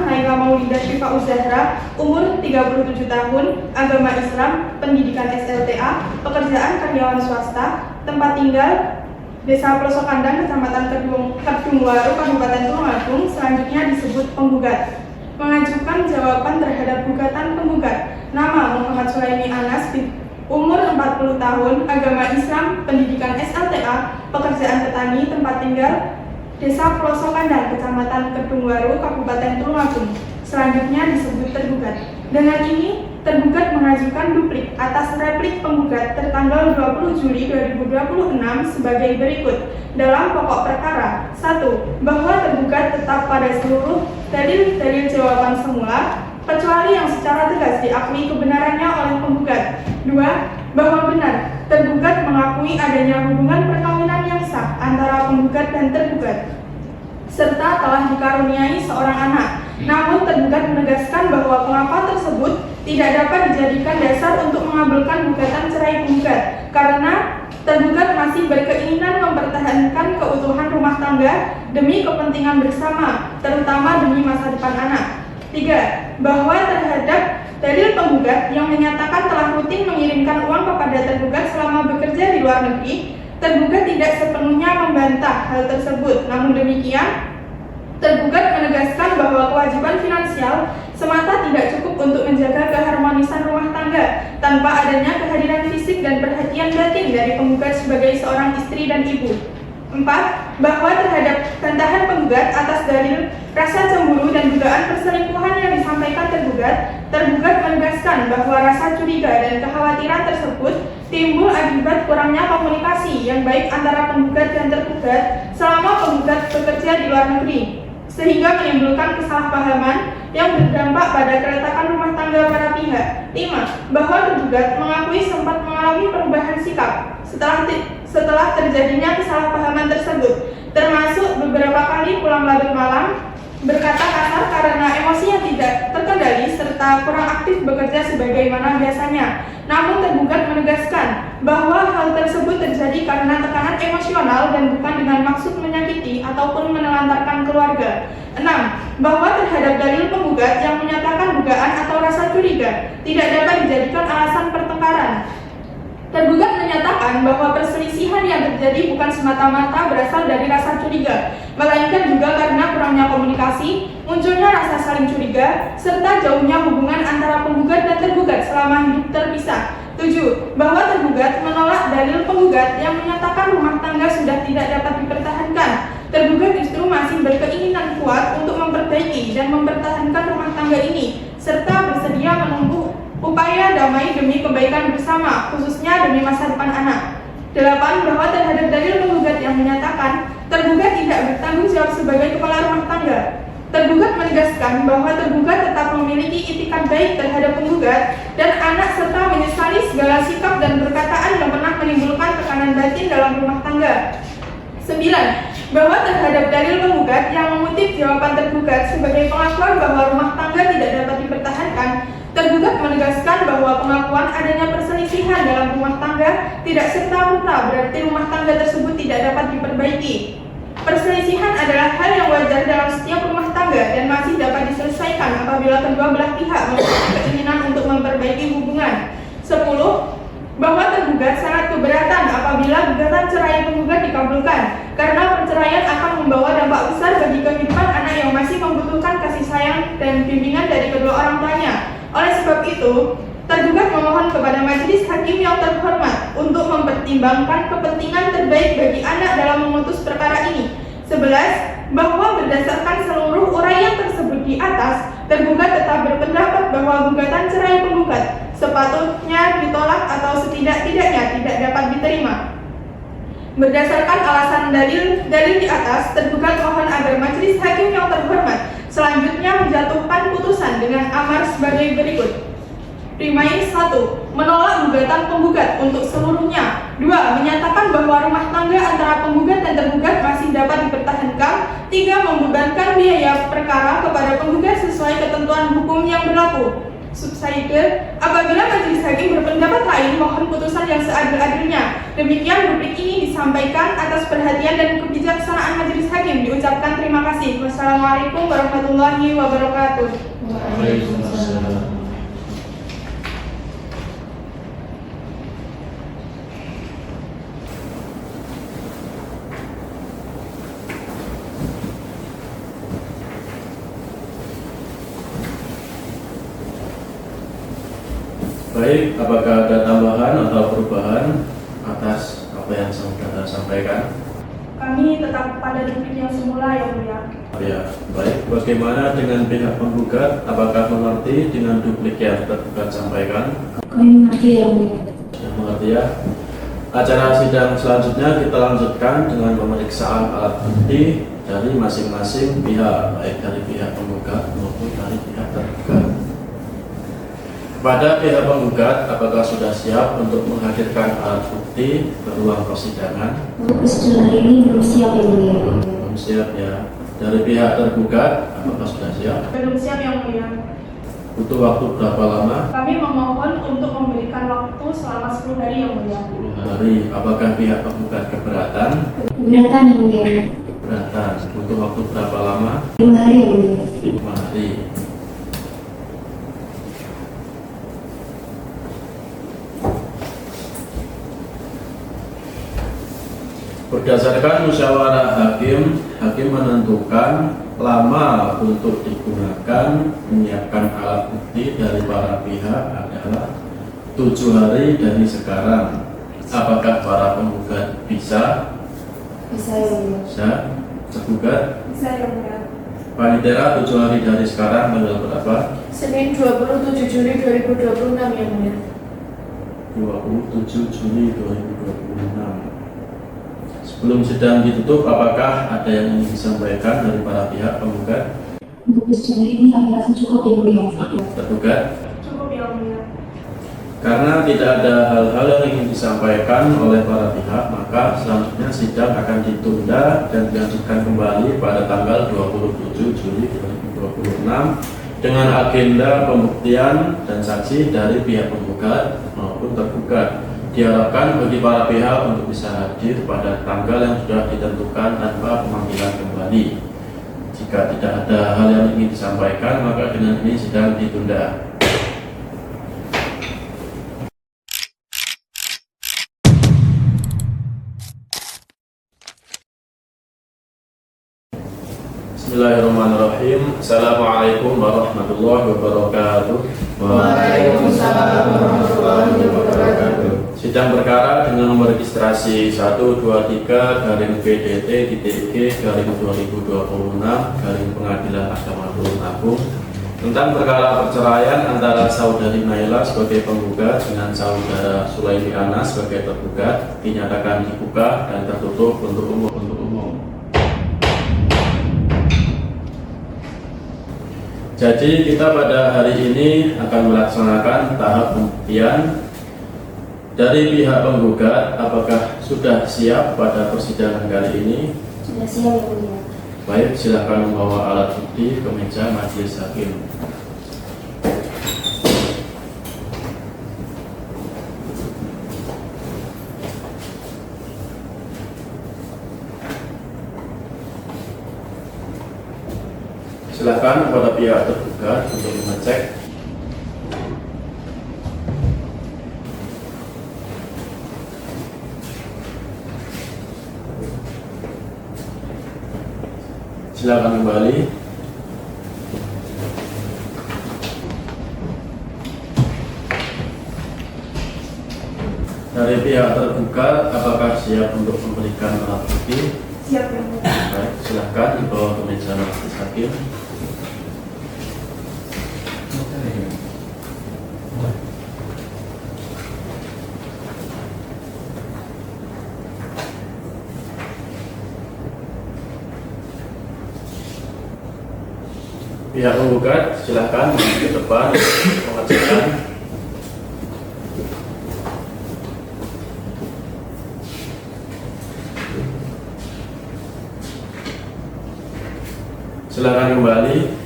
Naila Maulidah Syifa Uzahra, umur 37 tahun, agama Islam, pendidikan SLTA, pekerjaan karyawan swasta, tempat tinggal Desa Pelosok Kandang, Kecamatan Kedungwaru, Kabupaten Tulungagung, selanjutnya disebut penggugat. Mengajukan jawaban terhadap gugatan penggugat. Nama Muhammad Sulaimi Anas umur 40 tahun, agama Islam, pendidikan SLTA, pekerjaan petani, tempat tinggal, Desa Peloso Kandang, Kecamatan Kedungwaru, Kabupaten Tulungagung. Selanjutnya disebut tergugat. Dengan ini, tergugat mengajukan duplik atas replik penggugat tertanggal 20 Juli 2026 sebagai berikut. Dalam pokok perkara, 1. Bahwa tergugat tetap pada seluruh dalil-dalil jawaban semula, kecuali yang secara tegas diakui kebenarannya oleh penggugat. 2. Bahwa benar, tergugat mengakui adanya hubungan perkawinan yang sah antara penggugat dan tergugat, serta telah dikaruniai seorang anak. Namun tergugat menegaskan bahwa pengakuan tersebut tidak dapat dijadikan dasar untuk mengabulkan gugatan cerai penggugat, karena tergugat masih berkeinginan mempertahankan keutuhan rumah tangga demi kepentingan bersama, terutama demi masa depan anak. 3. Bahwa terhadap dalil penggugat yang menyatakan telah rutin mengirimkan uang kepada tergugat selama bekerja di luar negeri, tergugat tidak sepenuhnya membantah hal tersebut. Namun demikian, tergugat menegaskan bahwa kewajiban finansial semata tidak cukup untuk menjaga keharmonisan rumah tangga tanpa adanya kehadiran fisik dan perhatian batin dari penggugat sebagai seorang istri dan ibu. 4. Bahwa terhadap bantahan penggugat atas dalil rasa cemburu dan dugaan perselingkuhan yang disampaikan tergugat menegaskan bahwa rasa curiga dan kekhawatiran tersebut timbul akibat kurangnya komunikasi yang baik antara penggugat dan tergugat selama penggugat bekerja di luar negeri, sehingga menimbulkan kesalahpahaman yang berdampak pada keretakan rumah tangga para pihak. 5. Bahwa tergugat mengakui sempat mengalami perubahan sikap setelah terjadinya kesalahpahaman tersebut, termasuk beberapa kali pulang larut malam, berkata kasar karena emosi yang tidak terkendali, serta kurang aktif bekerja sebagaimana biasanya. Namun tergugat menegaskan bahwa hal tersebut terjadi karena tekanan emosional dan bukan dengan maksud menyakiti ataupun menelantarkan keluarga. 6. Bahwa terhadap dalil penggugat yang menyatakan dugaan atau rasa curiga tidak dapat dijadikan alasan pertengkaran. Tergugat menyatakan bahwa perselisihan yang terjadi bukan semata-mata berasal dari rasa curiga, melainkan juga karena kurangnya komunikasi, munculnya rasa saling curiga, serta jauhnya hubungan antara penggugat dan tergugat selama hidup terpisah. 7. Bahwa tergugat menolak dalil penggugat yang menyatakan rumah tangga sudah tidak dapat dipertahankan. Tergugat justru masih berkeinginan kuat untuk memperbaiki dan mempertahankan rumah tangga ini, serta bersedia menunggu upaya damai demi kebaikan bersama, khususnya demi masa depan anak. 8. Bahwa terhadap dalil penggugat yang menyatakan tergugat tidak bertanggung jawab sebagai kepala rumah tangga. Tergugat menegaskan bahwa tergugat tetap memiliki itikat baik terhadap penggugat dan anak, serta menyesali segala sikap dan perkataan yang pernah menimbulkan tekanan batin dalam rumah tangga. 9. Bahwa terhadap dalil penggugat yang mengutip jawaban tergugat sebagai pengakuan bahwa rumah tangga tidak dapat dipertahankan, tergugat menegaskan bahwa pengakuan adanya perselisihan dalam rumah tangga tidak serta-merta berarti rumah tangga tersebut tidak dapat diperbaiki. Perselisihan adalah hal yang wajar dalam setiap rumah tangga dan masih dapat diselesaikan apabila kedua belah pihak memiliki keinginan untuk memperbaiki hubungan. 10. Bahwa tergugat sangat keberatan apabila gugatan cerai penggugat dikabulkan, karena perceraian akan membawa dampak besar bagi kehidupan anak yang masih membutuhkan kasih sayang dan bimbingan dari kedua orang tuanya. Oleh sebab itu, tergugat memohon kepada majelis hakim yang terhormat untuk mempertimbangkan kepentingan terbaik bagi anak dalam memutus perkara ini. 11. Bahwa berdasarkan seluruh uraian tersebut di atas, tergugat tetap berpendapat bahwa gugatan cerai penggugat sepatutnya ditolak atau setidak-tidaknya tidak dapat diterima. Berdasarkan alasan dalil di atas, tergugat mohon agar majelis hakim yang terhormat selanjutnya menjatuhkan putusan dengan amar sebagai berikut. Primair 1. Menolak gugatan penggugat untuk seluruhnya. 2. Menyatakan bahwa rumah tangga antara penggugat dan tergugat masih dapat dipertahankan. 3. Membebankan biaya perkara kepada penggugat sesuai ketentuan hukum yang berlaku. Subside, apabila majelis hakim berpendapat lain, mohon putusan yang seadil-adilnya. Demikian rubrik ini disampaikan atas perhatian dan kebijaksanaan majelis hakim. Diucapkan terima kasih. Wassalamualaikum warahmatullahi wabarakatuh. Waalaikumsalam. Baik, apakah ada tambahan atau perubahan atas apa yang saudara sampaikan? Kami tetap pada duplik yang semula yang mulia. Ya, baik. Bagaimana dengan pihak penggugat? Apakah mengerti dengan duplik yang tergugat sampaikan? Kami mengerti yang mulia. Sudah mengerti ya? Acara sidang selanjutnya kita lanjutkan dengan pemeriksaan alat bukti dari masing-masing pihak, baik dari pihak penggugat maupun dari pihak tergugat. Pada pihak penggugat, apakah sudah siap untuk menghadirkan alat bukti ke ruang persidangan? Untuk persidangan hari ini belum siap yang mulia. Belum siap ya. Dari pihak tergugat, apakah sudah siap? Belum siap yang mulia. Butuh waktu berapa lama? Kami memohon untuk memberikan waktu selama 10 hari yang mulia. 10 hari. Apakah pihak penggugat keberatan? Keberatan yang mulia. Keberatan. Butuh waktu berapa lama? 5 hari yang mulia. 5 hari. Berdasarkan musyawarah hakim, hakim menentukan lama untuk digunakan menyiapkan alat bukti dari para pihak adalah 7 hari dari sekarang. Apakah para penggugat bisa? Bisa yang mulia. Bisa. Tergugat? Bisa yang mulia. Panitera 7 hari dari sekarang tanggal berapa? Senin 27 Juli 2026 yang mulia. 27 Juli 2026. Sebelum sidang ditutup, apakah ada yang ingin disampaikan dari para pihak penggugat? Untuk persidangan ini kami rasa cukup yang mulia. Tergugat? Cukup yang mulia. Karena tidak ada hal-hal yang ingin disampaikan oleh para pihak, maka selanjutnya sidang akan ditunda dan dilanjutkan kembali pada tanggal 27 Juli 2026 dengan agenda pembuktian dan saksi dari pihak penggugat maupun tergugat. Diharapkan bagi para pihak untuk bisa hadir pada tanggal yang sudah ditentukan tanpa pemanggilan kembali. Jika tidak ada hal yang ingin disampaikan, maka dengan ini sidang ditunda. Bismillahirrahmanirrahim. Assalamualaikum warahmatullahi wabarakatuh. Waalaikumsalam warahmatullahi wabarakatuh. Sidang perkara dengan nomor registrasi 123-PDT-G-2026 Pengadilan Agama Tulung Agung tentang perkara perceraian antara saudari Naila sebagai penggugat dengan saudara Sulaimi Anas sebagai tergugat dinyatakan dibuka dan tertutup untuk umum. Jadi kita pada hari ini akan melaksanakan tahap pembuktian dari pihak penggugat. Apakah sudah siap pada persidangan kali ini? Sudah siap yang mulia. Baik, silakan membawa alat bukti ke meja majelis hakim. Silakan kepada pihak tergugat untuk mengecek. Silakan kembali. Dari pihak tergugat, apakah siap untuk memberikan alat bukti? Siap yang mulia. Baik, silakan dibawa ke meja majelis hakim. Pihak penggugat silakan ke depan mengecekkan. Silakan kembali.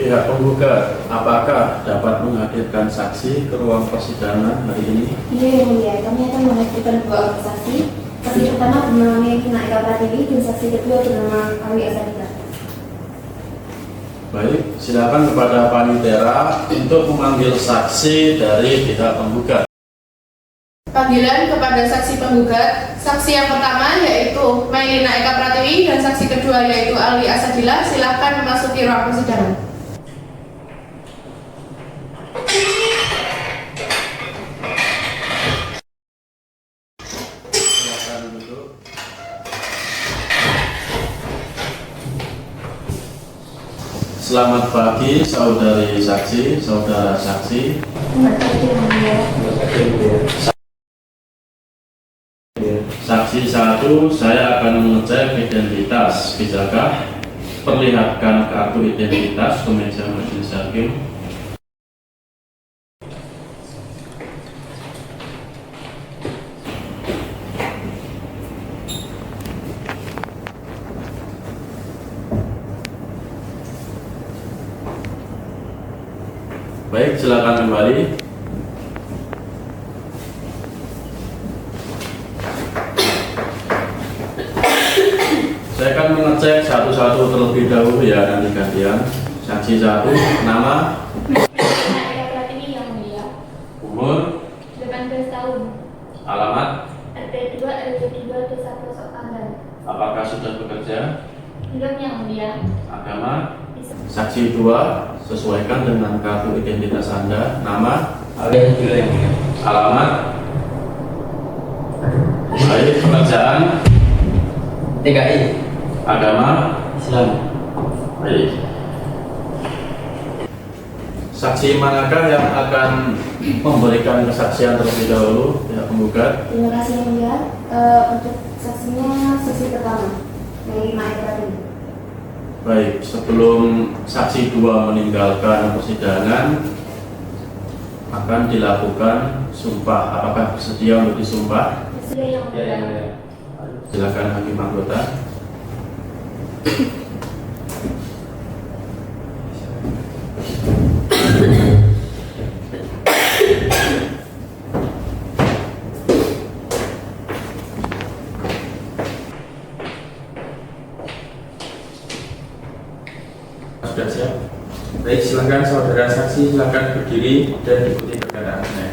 Pihak penggugat, apakah dapat menghadirkan saksi ke ruang persidangan hari ini? Iya yang mulia, kami akan menghadirkan 2 orang saksi. Saksi pertama bernama Mevina Eka Pratiwi dan saksi kedua bernama Awi Asadika. Baik, silakan kepada panitera untuk memanggil saksi dari pihak penggugat. Panggilan kepada saksi penggugat. Saksi yang pertama yaitu Mailina Eka Pratiwi dan saksi kedua yaitu Alwi Asadila. Silakan memasuki ruang persidangan. Silakan duduk. Selamat pagi saudari saksi, saudara saksi. Saksi 1, saya akan mengecek identitas. Bisakah perlihatkan kartu identitas ke meja majelis hakim? Baik, silakan kembali. Saya akan mengecek satu-satu terlebih dahulu ya, nanti gantian. Saksi 1, nama, Eka Pratiwi yang mulia, umur, 18 tahun, alamat, RT 2 RW 2 Desa Pelosok Tanggal. apakah sudah bekerja, Belum yang mulia. agama. Saksi 2, sesuaikan dengan kartu identitas Anda, nama, alamat, baik, pekerjaan, TKI agama, Islam. baik. Saksi manakah yang akan memberikan kesaksian terlebih dahulu, pihak penggugat? Terima kasih yang mulia. Untuk saksinya saksi pertama, Mailina Eka Pratiwi. Baik, sebelum saksi 2 meninggalkan persidangan akan dilakukan sumpah. Apakah bersedia untuk disumpah? Bersedia yang mulia. Silakan hakim anggota. Sudah siap? Baik, silakan saudara saksi, silakan berdiri dan ikuti perkataan saya.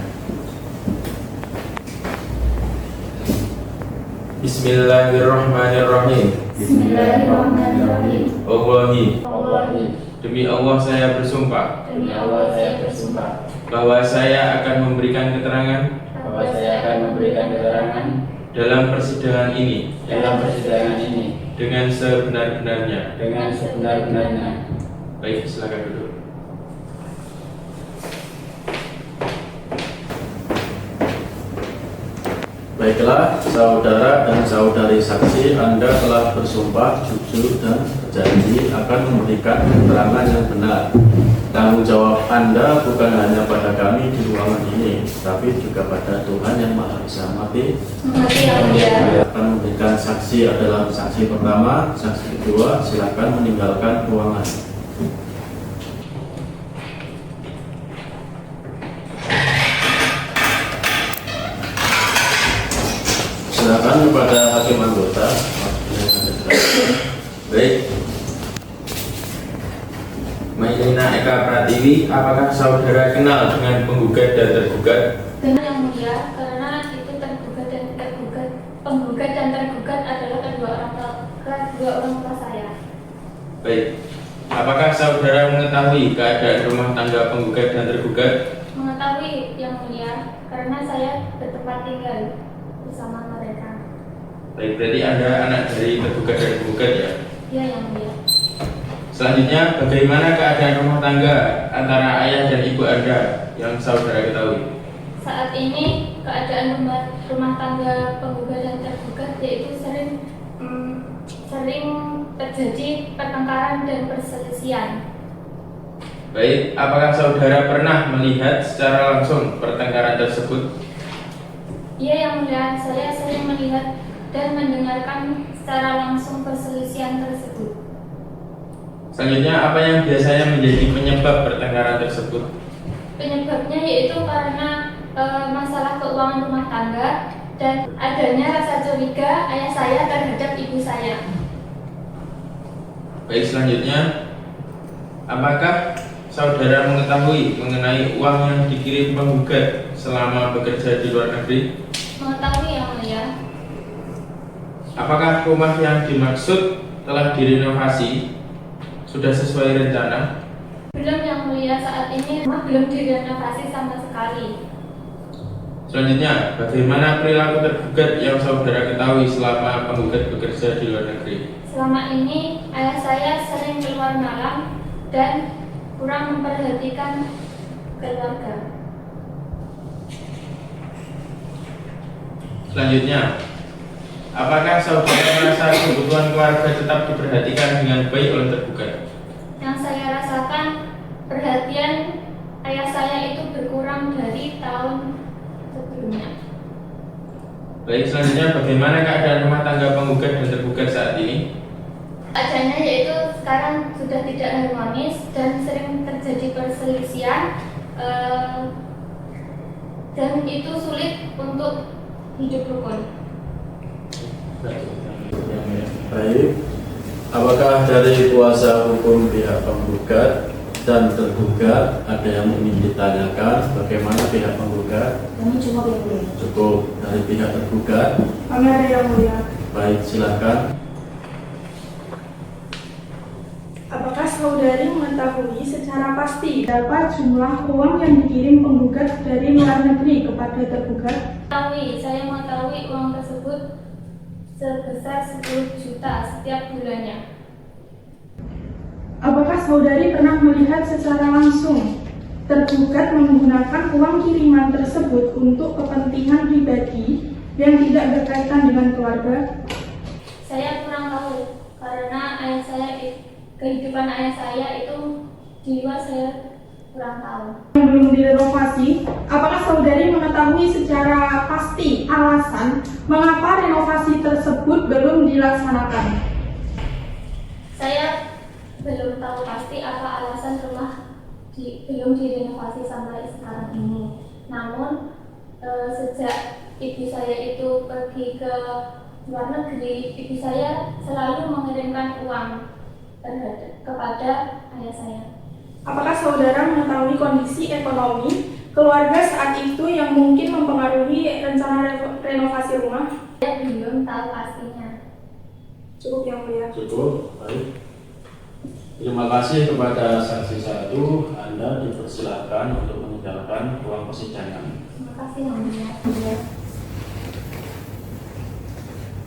Bismillahirrahmanirrahim. Bismillahirrahmanirrahim. Allahi, Allahi. demi Allah saya bersumpah Demi Allah saya bersumpah bahwa saya akan memberikan keterangan bahwa saya akan memberikan keterangan dalam persidangan ini dengan sebenar-benarnya. dengan sebenar-benarnya. Baik, silakan duduk. Baiklah, saudara dan saudari saksi, Anda telah bersumpah jujur dan berjanji akan memberikan keterangan yang benar. Tanggung jawab Anda bukan hanya pada kami di ruangan ini, tapi juga pada Tuhan yang Maha Esa. Mati Mengerti yang mulia. akan memberikan saksi adalah saksi pertama, saksi kedua, silakan meninggalkan ruangan. Silakan kepada hakim anggota. Baik. Mailina Eka Pratiwi, apakah saudara kenal dengan penggugat dan tergugat? Dengan yang mulia, karena itu penggugat dan tergugat adalah kedua orang tua saya. Baik. Apakah saudara mengetahui keadaan rumah tangga penggugat dan tergugat? Mengetahui yang mulia, karena saya bertempat tinggal bersama mereka. Baik, berarti Anda anak dari tergugat dan penggugat ya? Ya yang mulia. Selanjutnya, bagaimana keadaan rumah tangga antara ayah dan ibu Anda yang saudara ketahui? Saat ini keadaan rumah tangga penggugat dan tergugat yaitu sering terjadi pertengkaran dan perselisihan. Baik, apakah saudara pernah melihat secara langsung pertengkaran tersebut? Iya yang mulia, saya sering melihat dan mendengarkan secara langsung perselisihan tersebut. Selanjutnya, apa yang biasanya menjadi penyebab pertengkaran tersebut? Penyebabnya yaitu karena masalah keuangan rumah tangga dan adanya rasa curiga ayah saya terhadap ibu saya. Baik, selanjutnya, apakah saudara mengetahui mengenai uang yang dikirim penggugat selama bekerja di luar negeri? mengetahui yang mulia. Apakah rumah yang dimaksud telah direnovasi? Sudah sesuai rencana? Belum yang mulia, saat ini rumah belum direnovasi sama sekali. Selanjutnya, bagaimana perilaku tergugat yang saudara ketahui selama penggugat bekerja di luar negeri? Selama ini ayah saya sering keluar malam dan kurang memperhatikan keluarga. Selanjutnya, apakah saudara merasa kebutuhan keluarga tetap diperhatikan dengan baik oleh tergugat? Yang saya rasakan, perhatian ayah saya itu berkurang dari tahun sebelumnya. Baik, selanjutnya bagaimana keadaan rumah tangga penggugat dan tergugat saat ini? Keadaannya yaitu sekarang sudah tidak harmonis dan sering terjadi perselisihan, dan itu sulit untuk hidup rukun. Baik, apakah dari kuasa hukum pihak penggugat dan tergugat ada yang ingin ditanyakan? Bagaimana pihak penggugat? Kami cukup yang mulia. Cukup. Dari pihak tergugat? Kami ada yang mulia. Baik, silakan. Apakah saudari mengetahui secara pasti berapa jumlah uang yang dikirim penggugat dari luar negeri kepada tergugat? Saya mengetahui uang tersebut sebesar 10 juta setiap bulannya. Apakah saudari pernah melihat secara langsung tergugat menggunakan uang kiriman tersebut untuk kepentingan pribadi yang tidak berkaitan dengan keluarga? Saya kurang tahu karena kehidupan ayah saya itu di luar, saya kurang tahu. Yang belum direnovasi, apakah saudari mengetahui secara pasti alasan mengapa renovasi tersebut belum dilaksanakan? Saya belum tahu pasti apa alasan rumah belum direnovasi sampai sekarang ini. Namun sejak ibu saya itu pergi ke luar negeri, ibu saya selalu mengirimkan uang kepada ayah saya. Apakah saudara mengetahui kondisi ekonomi keluarga saat itu yang mungkin mempengaruhi rencana renovasi rumah? Saya belum tahu pastinya. Cukup yang mulia. Cukup. Baik. Terima kasih kepada saksi 1. Anda dipersilakan untuk meninggalkan ruang persidangan. Terima kasih yang mulia.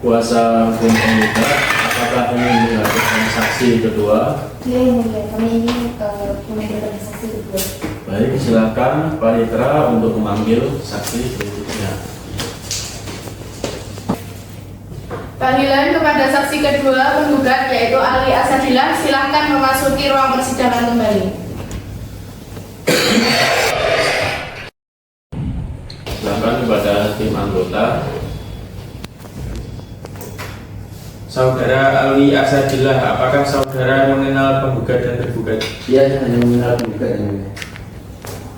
Kuasa hukum penggugat, apakah ingin menghadirkan saksi kedua? Ya yang mulia, kami ingin memanggilkan saksi kedua. Baik, silakan Panitra untuk memanggil saksi berikutnya. Panggilan kepada saksi kedua penggugat yaitu Ali Asadillah, silakan memasuki ruang persidangan kembali. Silakan kepada tim anggota. Saudara Ali Asadillah, apakah saudara mengenal penggugat dan tergugat? Iya, saya hanya mengenal penggugat yang mulia.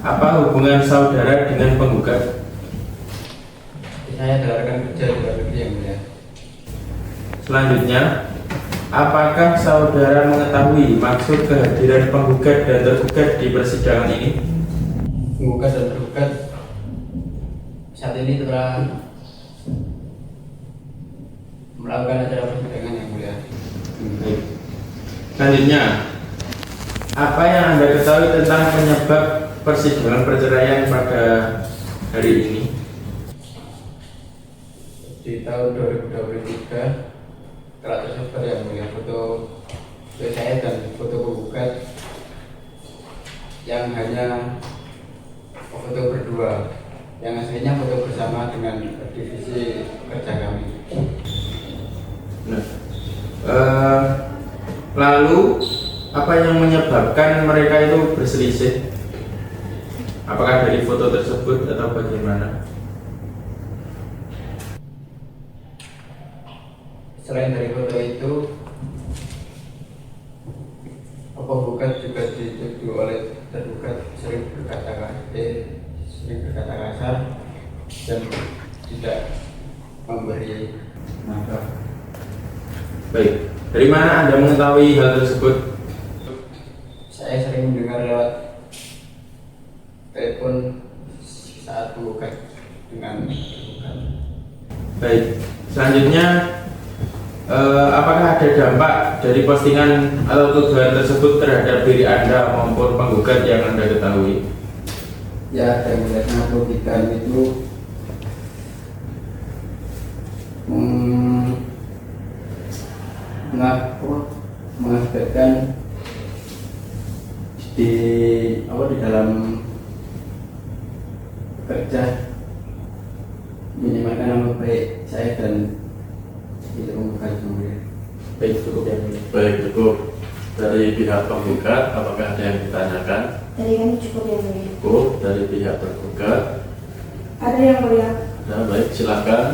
Apa hubungan saudara dengan penggugat? Saya adalah rekan kerja di luar negeri yang mulia. Selanjutnya, apakah saudara mengetahui maksud kehadiran penggugat dan tergugat di persidangan ini? Penggugat dan tergugat saat ini telah melakukan acara persidangan yang mulia. Baik. Selanjutnya, apa yang Anda ketahui tentang penyebab persidangan perceraian pada hari ini? Di tahun 2023 telah tersebar yang mulia foto saya dan foto penggugat yang hanya foto berdua, yang aslinya foto bersama dengan divisi kerja kami. Nah, lalu apa yang menyebabkan mereka itu berselisih? Apakah dari foto tersebut atau bagaimana? Selain dari foto itu, penggugat juga dituduh oleh tergugat sering berkata kasar dan tidak memberi nafkah. Baik, dari mana Anda mengetahui hal tersebut? Saya sering mendengar lewat telepon saat penggugat dengan tergugat. Baik, selanjutnya apakah ada dampak dari postingan atau tuduhan tersebut terhadap diri Anda maupun penggugat yang Anda ketahui? Ya, dan biasanya logika itu mengakibatkan di dalam bekerja minimalkan nama baik saya dan itu penggugat sendiri. Baik, cukup yang ini. Baik, cukup. Dari pihak penggugat, apakah ada yang ditanyakan? Dari kami cukup yang mulia. Cukup. Dari pihak tergugat, Ada yang mulia. ada. Baik, silakan.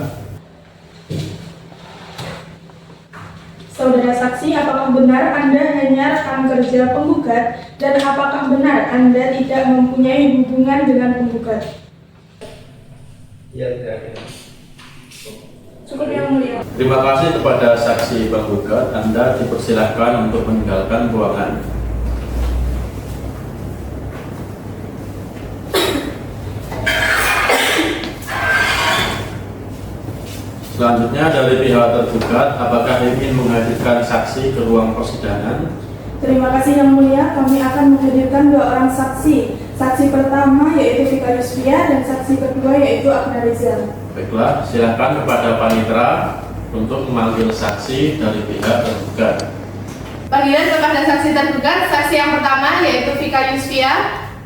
Saudara saksi, apakah benar Anda hanya rekan kerja penggugat dan apakah benar Anda tidak mempunyai hubungan dengan penggugat? Ya, tidak. Cukup yang mulia. Terima kasih kepada saksi penggugat. Anda dipersilahkan untuk meninggalkan ruangan. Selanjutnya dari pihak tergugat, apakah ingin menghadirkan saksi ke ruang persidangan? Terima kasih yang mulia, kami akan menghadirkan 2 orang saksi. Saksi pertama yaitu Vika Yusfia dan saksi kedua yaitu Agna Rizal. Baiklah, silakan kepada panitera untuk memanggil saksi dari pihak tergugat. Panggilan kepada saksi tergugat, saksi yang pertama yaitu Vika Yusfia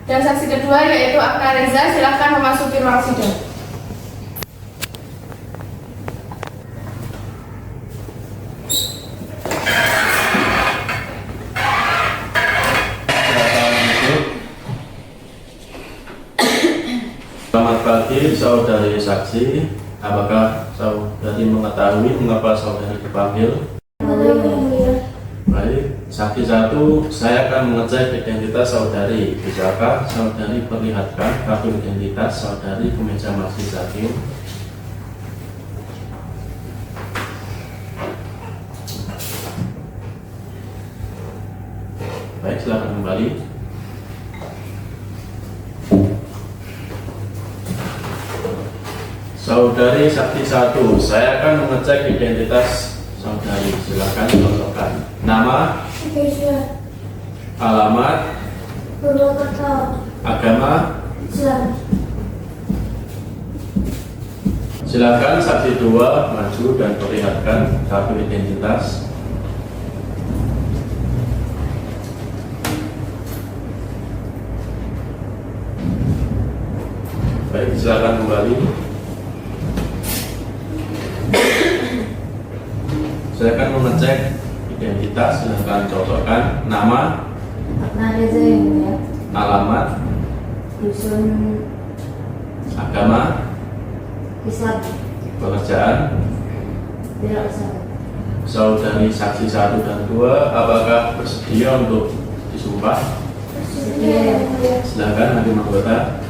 dan saksi kedua yaitu Agna Reza. Silakan memasuki ruang sidang. Selamat pagi, saudari saksi. Apakah saudari mengetahui mengapa saudari dipanggil? Baik, saksi 1, saya akan mengecek identitas saudari. Bisakah saudari perlihatkan kartu identitas saudari ke meja majelis hakim? Baik, silakan kembali. Saudari saksi 1, saya akan mengecek identitas saudari. Silakan contohkan nama, alamat, agama. Silakan saksi 2 maju dan perlihatkan kartu identitas. Baik, silakan kembali. Saya akan mengecek identitas. Silakan contohkan nama, Agna Reza yang mulia. alamat, Dusun agama, Islam. pekerjaan. Tidak usah. Saudari saksi 1 dan 2, apakah bersedia untuk disumpah? Sedia yang mulia. Silakan hakim anggota.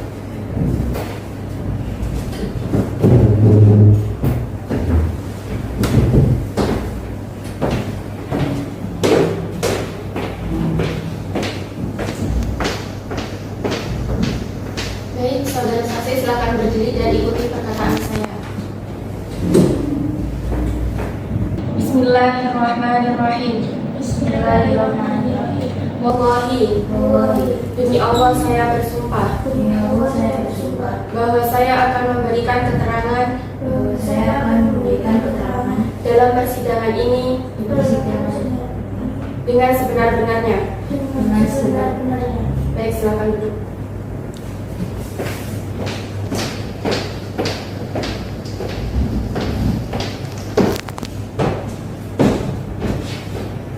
Baik, saudara saksi silakan berdiri dan ikuti perkataan saya. Bismillahirrahmanirrahim. Bismillahirrahmanirrahim. Wallahi, demi Allah saya bersumpah Demi Allah saya bersumpah bahwa saya akan memberikan keterangan bahwa saya akan memberikan keterangan dalam persidangan ini di persidangan dengan sebenar-benarnya. dengan sebenar-benarnya. Baik, silakan duduk.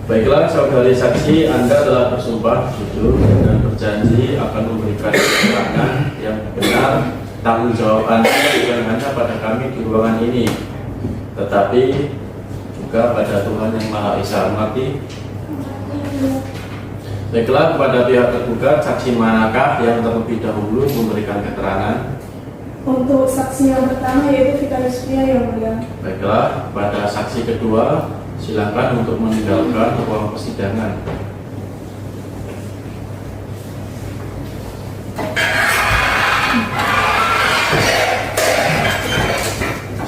Baiklah, saudari saksi, Anda telah bersumpah jujur dan berjanji akan memberikan keterangan yang benar. Tanggung jawab Anda bukan hanya pada kami di ruangan ini, tetapi juga pada Tuhan Yang Maha Esa. Mengerti? Baiklah, kepada pihak tergugat, saksi manakah yang terlebih dahulu memberikan keterangan? Untuk saksi yang pertama yaitu Vika Yusfia yang mulia. Baiklah, pada saksi kedua, silakan untuk meninggalkan ruang persidangan.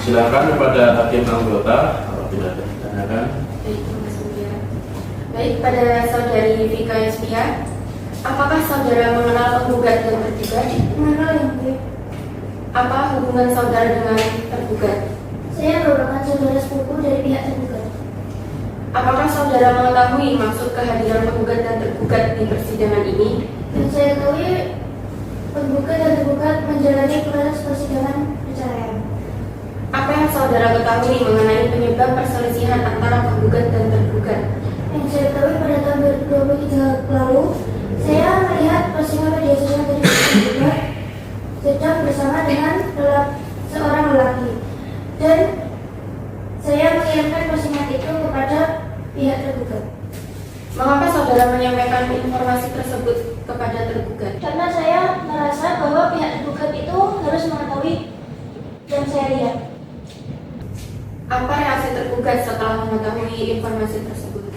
Silakan kepada hakim anggota apabila ada ditanyakan. Baik, terima kasih Mulia. Baik, pada saudari Vika Yasmia, apakah saudara mengenal penggugat dan tergugat? Mengenal yang mulia. Apa hubungan saudara dengan tergugat? Saya merupakan saudara sepupu dari pihak tergugat. Apakah saudara mengetahui maksud kehadiran penggugat dan tergugat di persidangan ini? Yang saya ketahui, penggugat dan tergugat menjalani proses persidangan perceraian. Apa yang saudara ketahui mengenai penyebab perselisihan antara penggugat dan tergugat? Yang saya ketahui pada tahun 2023 lalu, saya melihat postingan media sosial dari tergugat sedang bersama dengan seorang lelaki, dan saya mengirimkan postingan itu kepada pihak tergugat. Mengapa saudara menyampaikan informasi tersebut kepada tergugat? Karena saya merasa bahwa pihak tergugat itu harus mengetahui yang saya lihat. Apa reaksi tergugat setelah mengetahui informasi tersebut?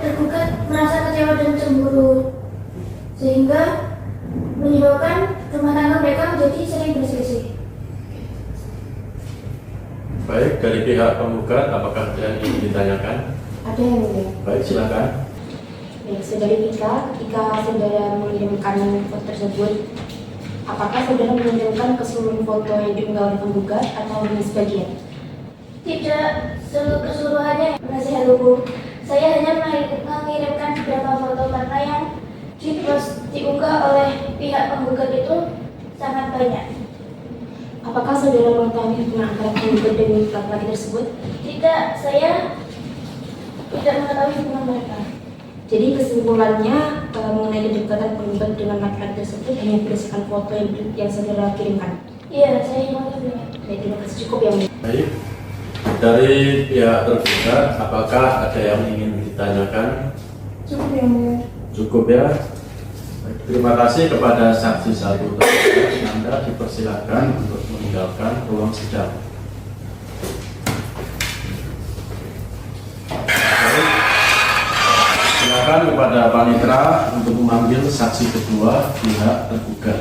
Tergugat merasa kecewa dan cemburu, sehingga menyebabkan rumah tangga mereka menjadi sering berselisih. Baik, dari pihak penggugat, apakah ada yang ingin ditanyakan? Ada yang mulia. Baik, silakan. Baik, saudari Vika, ketika saudara mengirimkan foto tersebut, apakah saudara mengirimkan keseluruhan foto yang diunggah oleh penggugat atau hanya sebagian? Tidak keseluruhannya, penasihat hukum. Saya hanya mengirimkan beberapa foto karena yang diunggah oleh pihak penggugat itu sangat banyak. Apakah saudara mengetahui hubungan antara penggugat dan laki-laki tersebut? Tidak, saya tidak mengetahui hubungan mereka. Jadi kesimpulannya mengenai kedekatan penggugat dengan laki-laki tersebut hanya berdasarkan foto yang saudara kirimkan. Iya, saya mengetahui. Baik, terima kasih, cukup yang mulia. Baik, dari pihak tergugat, apakah ada yang ingin ditanyakan? Cukup yang mulia. Cukup ya. Baik, terima kasih kepada saksi satu tergugat. Anda dipersilakan untuk meninggalkan ruang sidang. Baik, silakan kepada panitera untuk memanggil saksi kedua pihak tergugat.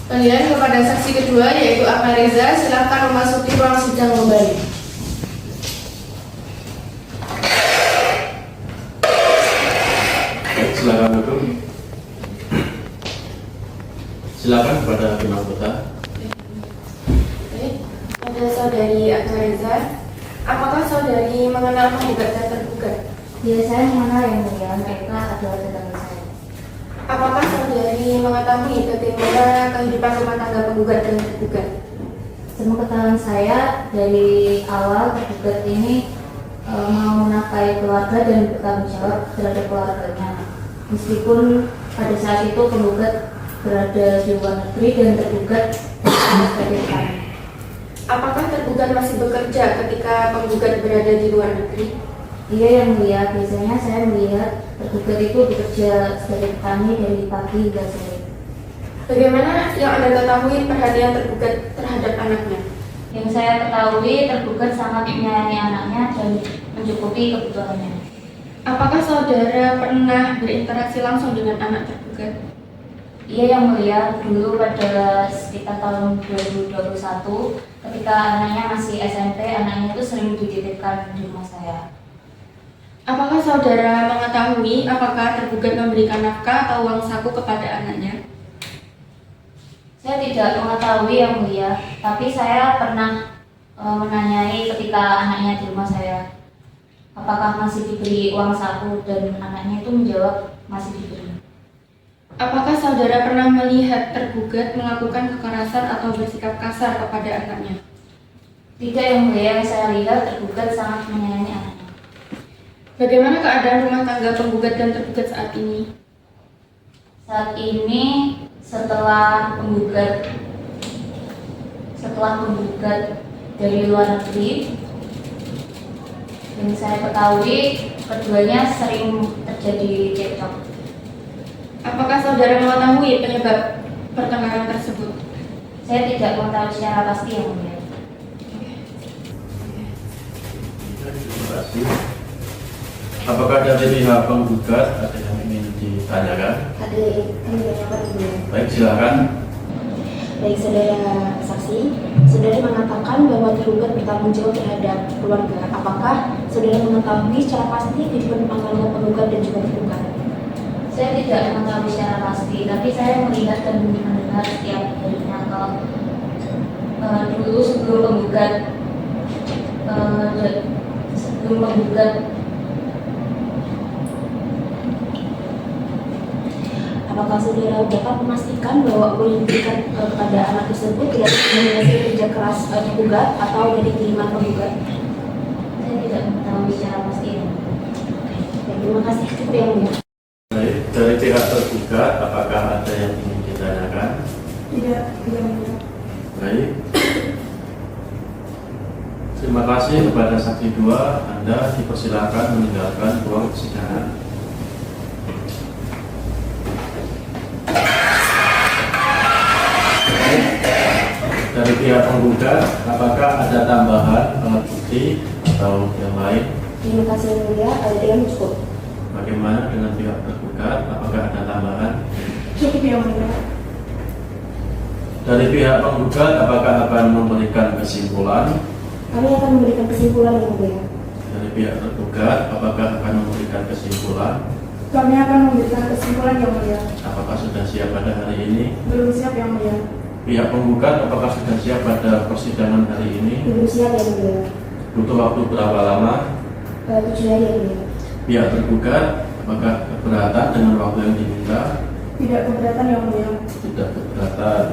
Panggilan kepada saksi kedua yaitu Ahmad Reza, silakan memasuki ruang sidang kembali. Baik, silakan duduk. Silakan kepada hakim anggota. Baik, pada saudari Ahmad Reza, apakah saudari mengenal penggugat dan tergugat? Ya, saya mengenal yang mulia. Mereka adalah tetangga saya. Apakah saudari mengetahui bagaimana kehidupan rumah tangga penggugat dan tergugat? Sepengetahuan saya, dari awal tergugat ini mau menafkahi keluarga dan bertanggung jawab terhadap keluarganya. Meskipun pada saat itu penggugat berada di luar negeri dan tergugat sebagai tamu. Apakah tergugat masih bekerja ketika penggugat berada di luar negeri? Iya yang mulia, biasanya saya melihat tergugat itu bekerja sebagai petani dari pagi hingga sore. Bagaimana yang Anda ketahui perhatian tergugat terhadap anaknya? Yang saya ketahui tergugat sangat menyayangi anaknya dan mencukupi kebutuhannya. Apakah saudara pernah berinteraksi langsung dengan anak tergugat? Iya yang mulia, dulu pada sekitar tahun 2021 ketika anaknya masih SMP, anaknya itu sering dititipkan di rumah saya. Apakah saudara mengetahui apakah tergugat memberikan nafkah atau uang saku kepada anaknya? Saya tidak mengetahui yang mulia, tapi saya pernah menanyai ketika anaknya di rumah saya apakah masih diberi uang saku, dan anaknya itu menjawab masih diberi. Apakah saudara pernah melihat tergugat melakukan kekerasan atau bersikap kasar kepada anaknya? Tidak yang mulia, yang saya lihat tergugat sangat menyayangi anaknya. Bagaimana keadaan rumah tangga penggugat dan tergugat saat ini? Saat ini setelah penggugat dari luar negeri, yang saya ketahui keduanya sering terjadi cekcok. Apakah saudara mengetahui penyebab pertengkaran tersebut? Saya tidak mengetahui secara pasti yang mulia. Terima kasih. Apakah dari pihak penggugat ada yang ingin ditanyakan? Ada yang menanyakan. Baik, silakan. Baik saudara saksi, Saudara mengatakan bahwa tergugat bertanggung jawab terhadap keluarga. Apakah saudara mengetahui secara pasti kehidupan rumah tangga penggugat dan juga tergugat? Saya tidak mengetahui secara pasti, tapi saya melihat dan mendengar setiap harinya dulu sebelum penggugat apakah saudara dapat memastikan bahwa uang yang diberikan kepada anak tersebut tidak dari hasil kerja keras tergugat atau dari kiriman penggugat? saya tidak mengetahui secara pasti. Baik, terima kasih. Cukup yang mulia. Baik, dari pihak tergugat, apakah ada yang ingin ditanyakan? Tidak. Baik. Terima kasih kepada saksi 2. Anda dipersilakan meninggalkan ruang persidangan. Dari pihak penggugat, apakah ada tambahan alat bukti atau yang lain? Terima kasih yang mulia. Dengan cukup. Bagaimana dengan pihak tergugat? Apakah ada tambahan? Cukup yang mulia. Dari pihak penggugat, apakah akan memberikan kesimpulan? Kami akan memberikan kesimpulan yang mulia. Dari pihak tergugat, apakah akan memberikan kesimpulan? Kami akan memberikan kesimpulan yang mulia. Apakah sudah siap pada hari ini? Belum siap yang mulia. Pihak penggugat, apakah sudah siap pada persidangan hari ini? Belum siap yang mulia. Butuh waktu berapa lama? 7 hari yang mulia. Pihak tergugat, apakah keberatan dengan waktu yang diminta? Tidak keberatan yang mulia. Tidak keberatan.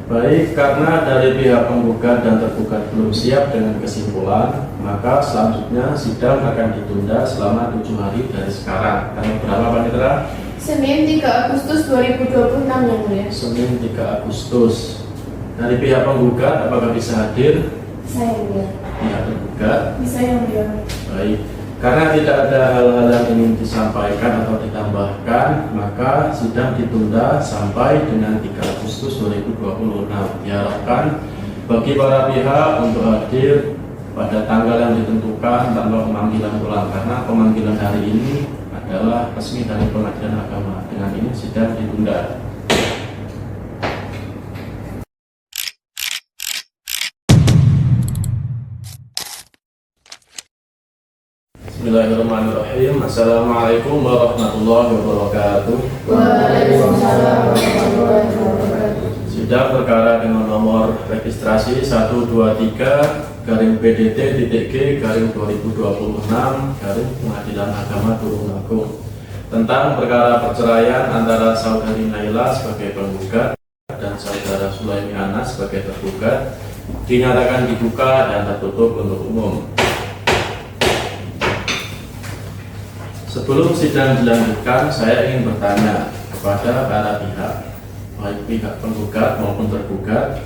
Baik, karena dari pihak penggugat dan tergugat belum siap dengan kesimpulan, maka selanjutnya sidang akan ditunda selama 7 hari dari sekarang. Tanggal berapa, Panitera? Senin 3 Agustus 2026 yang mulia. Senin 3 Agustus. Dari pihak penggugat, apakah bisa hadir? Saya yang mulia. Pihak tergugat. Bisa yang mulia. Baik, karena tidak ada hal-hal yang ingin disampaikan atau ditambahkan, maka sidang ditunda sampai dengan 3 Agustus 2026. Diharapkan bagi para pihak untuk hadir pada tanggal yang ditentukan tanpa pemanggilan ulang, karena pemanggilan hari ini adalah resmi dari Pengadilan Agama. Dengan ini sidang ditunda. Bismillahirrahmanirrahim. Assalamualaikum warahmatullahi wabarakatuh. Waalaikumsalam warahmatullahi wabarakatuh. Sidang perkara dengan nomor registrasi 123-PDT-G-2026 Pengadilan Agama Tulungagung tentang perkara perceraian antara saudari Naila sebagai penggugat dan saudara Sulaimi Anas sebagai tergugat dinyatakan dibuka dan tertutup untuk umum. Sebelum sidang dilanjutkan, saya ingin bertanya kepada para pihak, baik pihak penggugat maupun tergugat,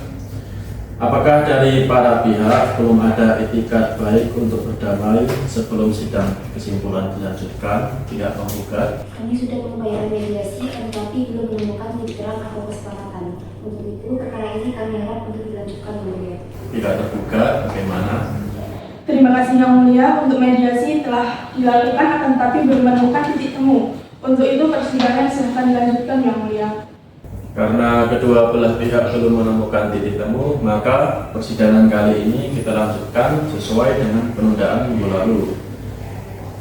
apakah dari para pihak belum ada etikat baik untuk berdamai sebelum sidang kesimpulan dilanjutkan? Pihak penggugat, Kami sudah membayar mediasi, tetapi belum menemukan titik terang atau kesepakatan. Untuk itu, perkara ini kami harap untuk dilanjutkan yang mulia. pihak tergugat, bagaimana? Terima kasih yang mulia. Untuk mediasi telah dilakukan, akan tetapi belum menemukan titik temu. Untuk itu persidangan silahkan dilanjutkan yang mulia. Karena kedua belah pihak belum menemukan titik temu, maka persidangan kali ini kita lanjutkan sesuai dengan penundaan minggu lalu.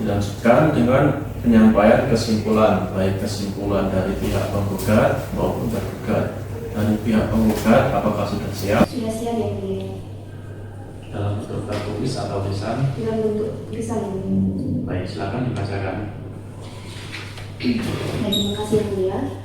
Dilanjutkan dengan penyampaian kesimpulan, baik kesimpulan dari pihak penggugat maupun tergugat. Dari pihak penggugat, apakah sudah siap? Sudah siap yang mulia. Dalam bentuk tertulis atau lisan? Dalam bentuk tulisan yang mulia. Baik, silakan dibacakan. Baik, terima kasih yang mulia.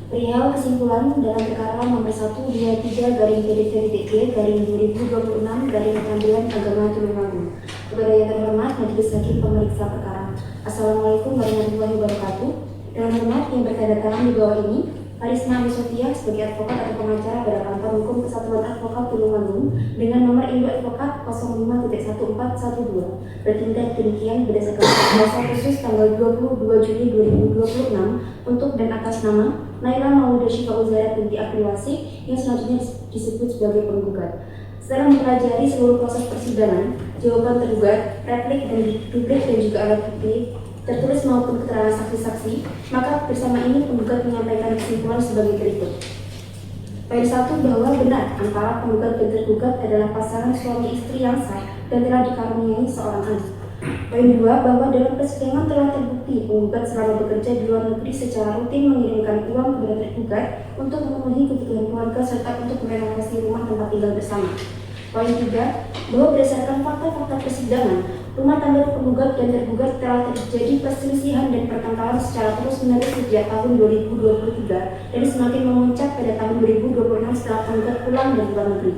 Perihal kesimpulan dalam perkara nomor 123-PDT-G-2026 Pengadilan Agama Tulungagung. Kepada yang terhormat Majelis Hakim Pemeriksa Perkara. Assalamualaikum warahmatullahi wabarakatuh. Dengan hormat yang bertanda tangan di bawah ini, Karisma Abi Sofia sebagai advokat atau pengacara pada kantor hukum Kesatuan Advokat Tulungagung dengan nomor induk advokat 05.1412 bertindak demikian berdasarkan kuasa khusus tanggal 22 Juni 2026 untuk dan atas nama Naila Maulidah Syifa Uzairah binti Abdul Wasik yang selanjutnya disebut sebagai penggugat. Setelah mempelajari seluruh proses persidangan, jawaban tergugat, replik dan duplik dan juga alat bukti tertulis maupun keterangan saksi-saksi, maka bersama ini penggugat menyampaikan kesimpulan sebagai berikut. Poin 1, bahwa benar antara penggugat dan tergugat adalah pasangan suami istri yang sah dan telah dikaruniai seorang anak. Poin 2, bahwa dalam persidangan telah terbukti penggugat selama bekerja di luar negeri secara rutin mengirimkan uang kepada tergugat untuk memenuhi kebutuhan keluarga serta untuk merenovasi rumah tempat tinggal bersama. Poin 3, bahwa berdasarkan fakta-fakta persidangan, rumah tangga penggugat dan tergugat telah terjadi perselisihan dan pertengkaran secara terus-menerus sejak tahun 2023 dan semakin memuncak pada tahun 2026 setelah penggugat pulang dari luar negeri.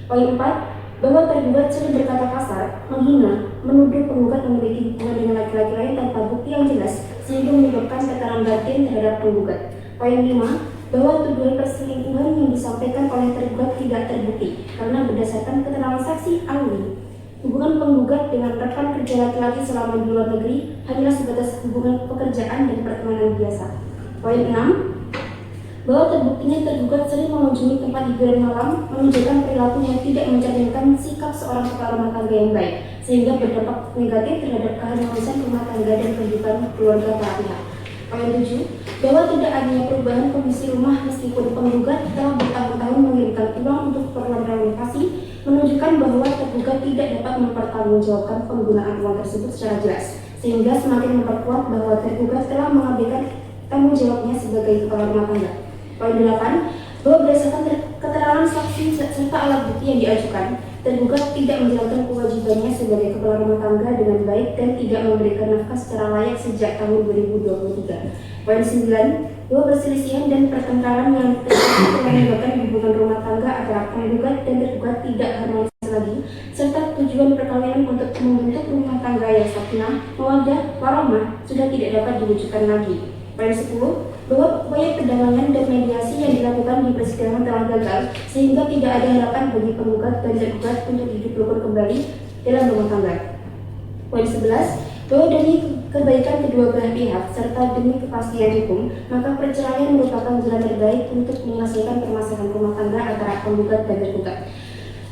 Poin 4, bahwa tergugat sering berkata kasar, menghina, menuduh penggugat memiliki hubungan dengan laki-laki lain tanpa bukti yang jelas sehingga menyebabkan tekanan batin terhadap penggugat. Poin 5, bahwa tuduhan perselingkuhan yang disampaikan oleh tergugat tidak terbukti karena berdasarkan keterangan saksi ahli, hubungan penggugat dengan rekan kerja laki-laki selama di luar negeri hanyalah sebatas hubungan pekerjaan dan pertemanan biasa. Poin 6, bahwa terbuktinya tergugat sering mengunjungi tempat hiburan malam menunjukkan perilaku yang tidak mencerminkan sikap seorang kepala rumah tangga yang baik, sehingga berdampak negatif terhadap keharmonisan rumah tangga dan kehidupan keluarga para pihak. Poin 7, bahwa tidak adanya perubahan kondisi rumah meskipun penggugat telah bertahun-tahun mengirimkan uang untuk keperluan renovasi menunjukkan bahwa tergugat tidak dapat mempertanggungjawabkan penggunaan uang tersebut secara jelas, sehingga semakin memperkuat bahwa tergugat telah mengabaikan tanggung jawabnya sebagai kepala rumah tangga. Poin 8, bahwa berdasarkan keterangan saksi serta alat bukti yang diajukan, tergugat tidak menjalankan kewajibannya sebagai kepala rumah tangga dengan baik dan tidak memberikan nafkah secara layak sejak tahun 2023. Poin 9, bahwa perselisihan dan pertengkaran yang terjadi telah menyebabkan hubungan rumah tangga antara penggugat dan tergugat tidak harmonis lagi, serta tujuan perkawinan untuk membentuk rumah tangga yang sakinah, mawaddah, warahmah sudah tidak dapat diwujudkan lagi. Poin 10, bahwa upaya perdamaian dan mediasi yang dilakukan di persidangan telah gagal sehingga tidak ada harapan bagi penggugat dan tergugat untuk hidup rukun kembali dalam rumah tangga. Poin 11, bahwa demi kebaikan kedua belah pihak serta demi kepastian hukum, maka perceraian merupakan jalan terbaik untuk menyelesaikan permasalahan rumah tangga antara penggugat dan tergugat.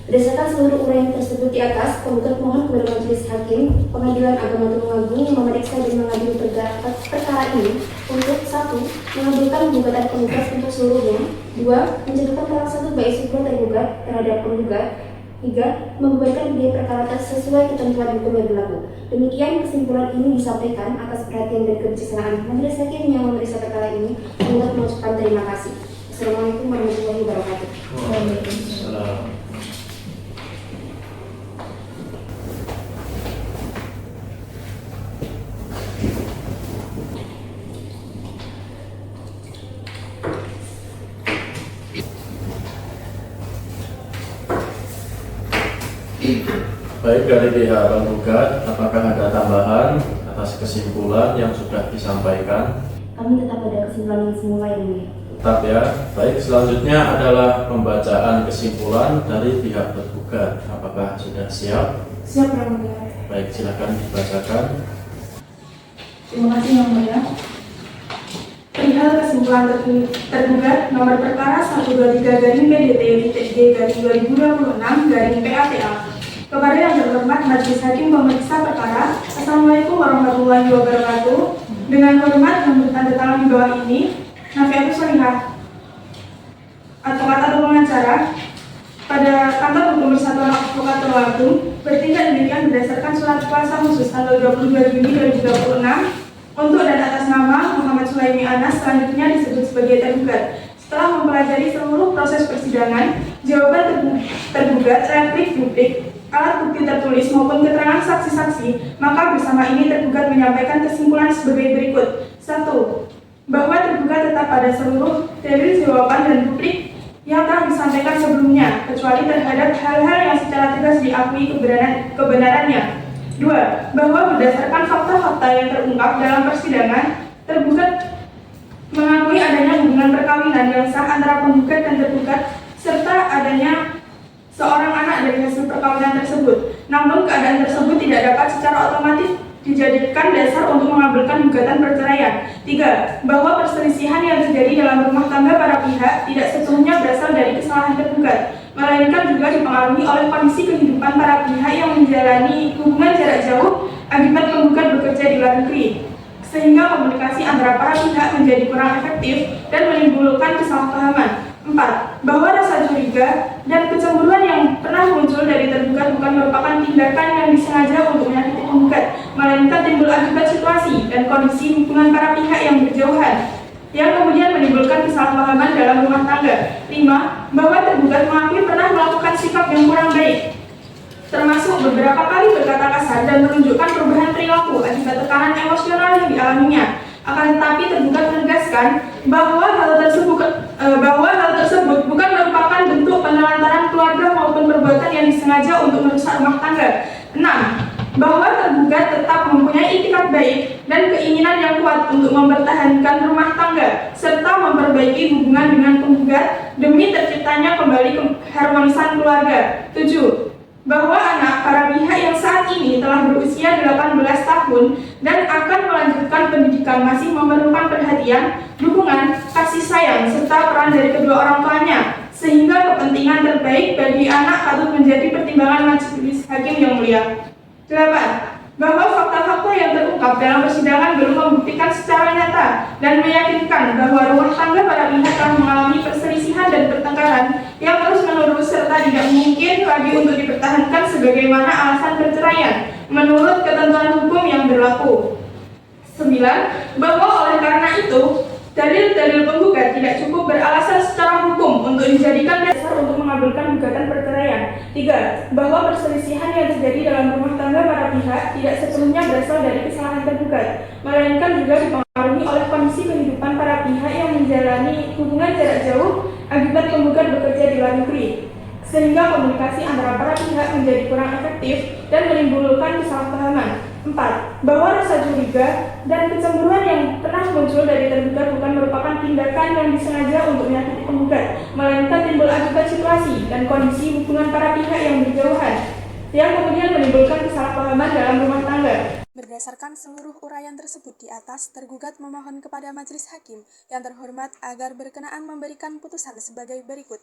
Berdasarkan seluruh uraian tersebut di atas, penggugat mohon kepada Majelis Hakim Pengadilan Agama Tulungagung memeriksa dan mengadili perkara ini untuk 1. Mengabulkan gugatan penggugat untuk seluruhnya, 2. Menjatuhkan talak 1 baik syukur tergugat terhadap penggugat, 3. Membubarkan biaya perkara sesuai ketentuan hukum yang berlaku. Demikian kesimpulan ini disampaikan atas perhatian dan kebijaksanaan Majelis Hakim yang memeriksa perkara ini. Penggugat mengucapkan terima kasih. Assalamualaikum warahmatullahi wabarakatuh. Waalaikumsalam. Baik, dari pihak penggugat, apakah ada tambahan atas kesimpulan yang sudah disampaikan? Kami tetap pada kesimpulan yang semula yang mulia. Tetap ya. Baik, selanjutnya adalah pembacaan kesimpulan dari pihak tergugat. Apakah sudah siap? Siap, Yang Mulia. Baik, silakan dibacakan. Terima kasih, Yang Mulia. Perihal kesimpulan tergugat nomor perkara 123/PDT-G/2026/PATA. Kepada yang terhormat Majelis Hakim Pemeriksa Perkara, Assalamualaikum warahmatullahi wabarakatuh. Dengan hormat yang bertanda tangan di bawah ini, Nafiatus Solihah, advokat atau pengacara pada Kantor Hukum Persatuan Advokat Tulungagung, bertindak demikian berdasarkan surat kuasa khusus tanggal 22 Juni 2026 untuk dan atas nama Muhammad Sulaimi Anas, selanjutnya disebut sebagai tergugat. Setelah mempelajari seluruh proses persidangan, jawaban tergugat, replik duplik, alat bukti tertulis maupun keterangan saksi-saksi, maka bersama ini tergugat menyampaikan kesimpulan sebagai berikut. 1. Bahwa tergugat tetap pada seluruh dalil jawaban dan duplik yang telah disampaikan sebelumnya, kecuali terhadap hal-hal yang secara tegas diakui kebenarannya. 2. Bahwa berdasarkan fakta-fakta yang terungkap dalam persidangan, tergugat mengakui adanya hubungan perkawinan yang sah antara penggugat dan tergugat serta adanya seorang anak dari hasil perkawinan tersebut. Namun keadaan tersebut tidak dapat secara otomatis dijadikan dasar untuk mengabulkan gugatan perceraian. 3. Bahwa perselisihan yang terjadi dalam rumah tangga para pihak tidak sepenuhnya berasal dari kesalahan tergugat, melainkan juga dipengaruhi oleh kondisi kehidupan para pihak yang menjalani hubungan jarak jauh akibat penggugat bekerja di luar negeri, sehingga komunikasi antara para pihak menjadi kurang efektif dan menimbulkan kesalahpahaman. 4. Bahwa rasa curiga dan kecemburuan yang pernah muncul dari tergugat bukan merupakan tindakan yang disengaja untuk menyakiti penggugat, melainkan timbul akibat situasi dan kondisi hubungan para pihak yang berjauhan, yang kemudian menimbulkan kesalahpahaman dalam rumah tangga. 5. Bahwa tergugat mengakui pernah melakukan sikap yang kurang baik, termasuk beberapa kali berkata kasar dan menunjukkan perubahan perilaku akibat tekanan emosional yang dialaminya. Akan tetapi tergugat menegaskan bahwa hal tersebut bukan merupakan bentuk penelantaran keluarga maupun perbuatan yang disengaja untuk merusak rumah tangga. 6. Bahwa tergugat tetap mempunyai itikat baik dan keinginan yang kuat untuk mempertahankan rumah tangga serta memperbaiki hubungan dengan penggugat demi terciptanya kembali keharmonisan keluarga. 7. Bahwa anak para pihak yang saat ini telah berusia 18 tahun dan akan melanjutkan pendidikan masih memerlukan perhatian, dukungan, kasih sayang, serta peran dari kedua orang tuanya, sehingga kepentingan terbaik bagi anak patut menjadi pertimbangan majelis hakim yang mulia. 8. Bahwa fakta-fakta yang terungkap dalam persidangan belum membuktikan secara nyata dan meyakinkan bahwa rumah tangga para pihak telah mengalami perselisihan dan pertengkaran yang terus-menerus serta tidak mungkin lagi untuk dipertahankan sebagaimana alasan perceraian menurut ketentuan hukum yang berlaku. 9. Bahwa oleh karena itu, dalil-dalil penggugat tidak cukup beralasan secara hukum untuk dijadikan dasar untuk mengabulkan gugatan perceraian. 3. Bahwa perselisihan yang terjadi dalam rumah tangga para pihak tidak sepenuhnya berasal dari kesalahan tergugat, melainkan juga dipengaruhi oleh kondisi kehidupan para pihak yang menjalani hubungan jarak jauh akibat penggugat bekerja di luar negeri, sehingga komunikasi antara para pihak menjadi kurang efektif dan menimbulkan kesalahpahaman. 4. Bahwa rasa curiga dan kecemburuan yang pernah muncul dari tergugat bukan merupakan tindakan yang disengaja untuk menyakiti penggugat, melainkan timbul akibat situasi dan kondisi hubungan para pihak yang berjauhan, yang kemudian menimbulkan kesalahpahaman dalam rumah tangga. Berdasarkan seluruh uraian tersebut di atas, tergugat memohon kepada majelis hakim yang terhormat agar berkenaan memberikan putusan sebagai berikut.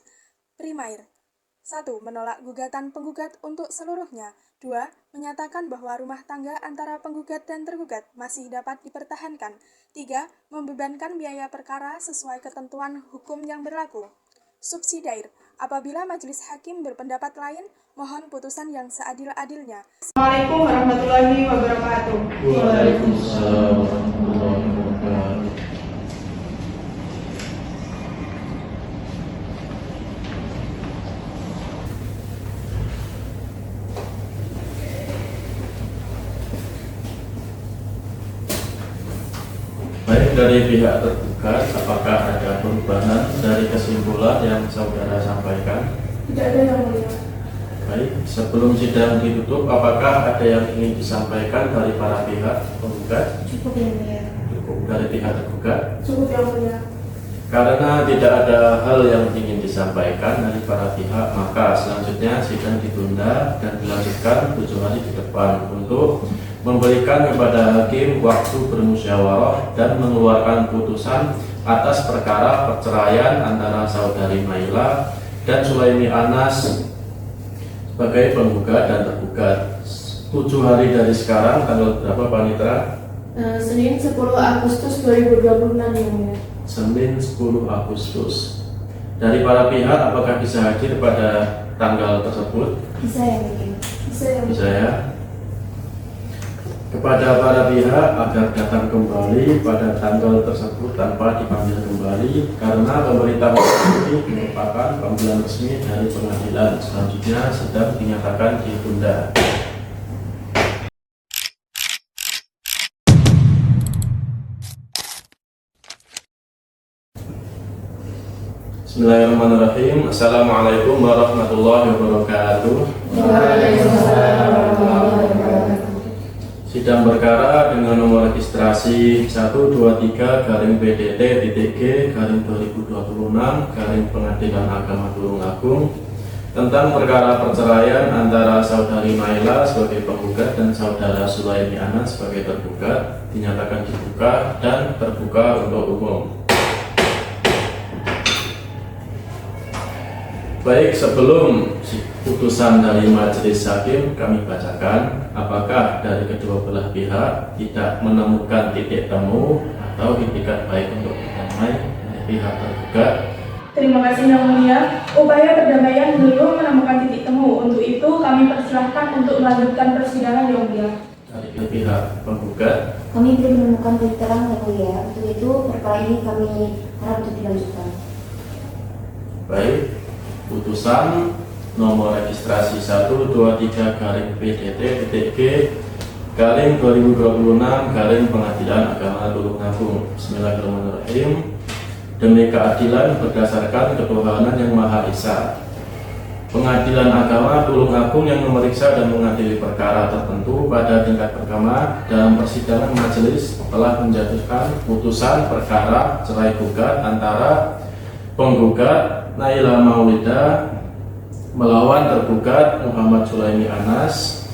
Primair. 1. Menolak gugatan penggugat untuk seluruhnya. 2. Menyatakan bahwa rumah tangga antara penggugat dan tergugat masih dapat dipertahankan. 3. Membebankan biaya perkara sesuai ketentuan hukum yang berlaku. Subsidiair. Apabila majelis hakim berpendapat lain, mohon putusan yang seadil-adilnya. Assalamualaikum warahmatullahi wabarakatuh. Waalaikumsalam warahmatullahi wabarakatuh. Baik, dari pihak tergugat, apakah ada perubahan dari kesimpulan yang saudara sampaikan? Tidak ada yang mulia. Baik, sebelum sidang ditutup, apakah ada yang ingin disampaikan dari para pihak penggugat? Cukup yang mulia. Cukup dari pihak tergugat. Cukup yang mulia. Karena tidak ada hal yang ingin disampaikan dari para pihak, maka selanjutnya sidang ditunda dan dilanjutkan 7 hari ke depan untuk memberikan kepada hakim waktu bermusyawarah dan mengeluarkan putusan atas perkara perceraian antara saudari Maila dan Sulaimi Anas sebagai penggugat dan tergugat. 7 hari dari sekarang, tanggal berapa Panitra? Senin 10 Agustus 2026 yang mulia. Senin 10 Agustus. Dari para pihak, apakah bisa hadir pada tanggal tersebut? Bisa ya mungkin. Bisa ya. Kepada para pihak agar datang kembali pada tanggal tersebut tanpa dipanggil kembali, karena pemerintah ini merupakan panggilan resmi dari pengadilan. Selanjutnya sedang dinyatakan ditunda. Bismillahirrahmanirrahim. Assalamualaikum warahmatullahi wabarakatuh. Waalaikumsalam warahmatullahi wabarakatuh. Sidang perkara dengan nomor registrasi 123-PDT-G-2026 Pengadilan Agama Tulungagung tentang perkara perceraian antara saudari Maila sebagai penggugat dan saudara Sulaimi Anas sebagai tergugat dinyatakan dibuka dan terbuka untuk umum. Baik, sebelum putusan dari majelis hakim kami bacakan, apakah dari kedua belah pihak tidak menemukan titik temu atau itikat baik untuk berdamai dari pihak tergugat Terima kasih Yang Mulia. Upaya perdamaian belum menemukan titik temu. Untuk itu kami persilahkan untuk melanjutkan persidangan Yang Mulia. Dari pihak penggugat, Kami belum menemukan titik terang yang mulia. Untuk itu perkara ini kami harap untuk dilanjutkan. baik, putusan nomor registrasi 123-PDT-G Pengadilan Agama Tulungagung. Bismillahirrahmanirrahim. Demi keadilan berdasarkan ketuhanan yang Maha Esa, Pengadilan Agama Tulungagung yang memeriksa dan mengadili perkara tertentu pada tingkat pertama dalam persidangan majelis telah menjatuhkan putusan perkara cerai gugat antara penggugat Naila Maulida melawan tergugat Muhammad Sulaimi Anas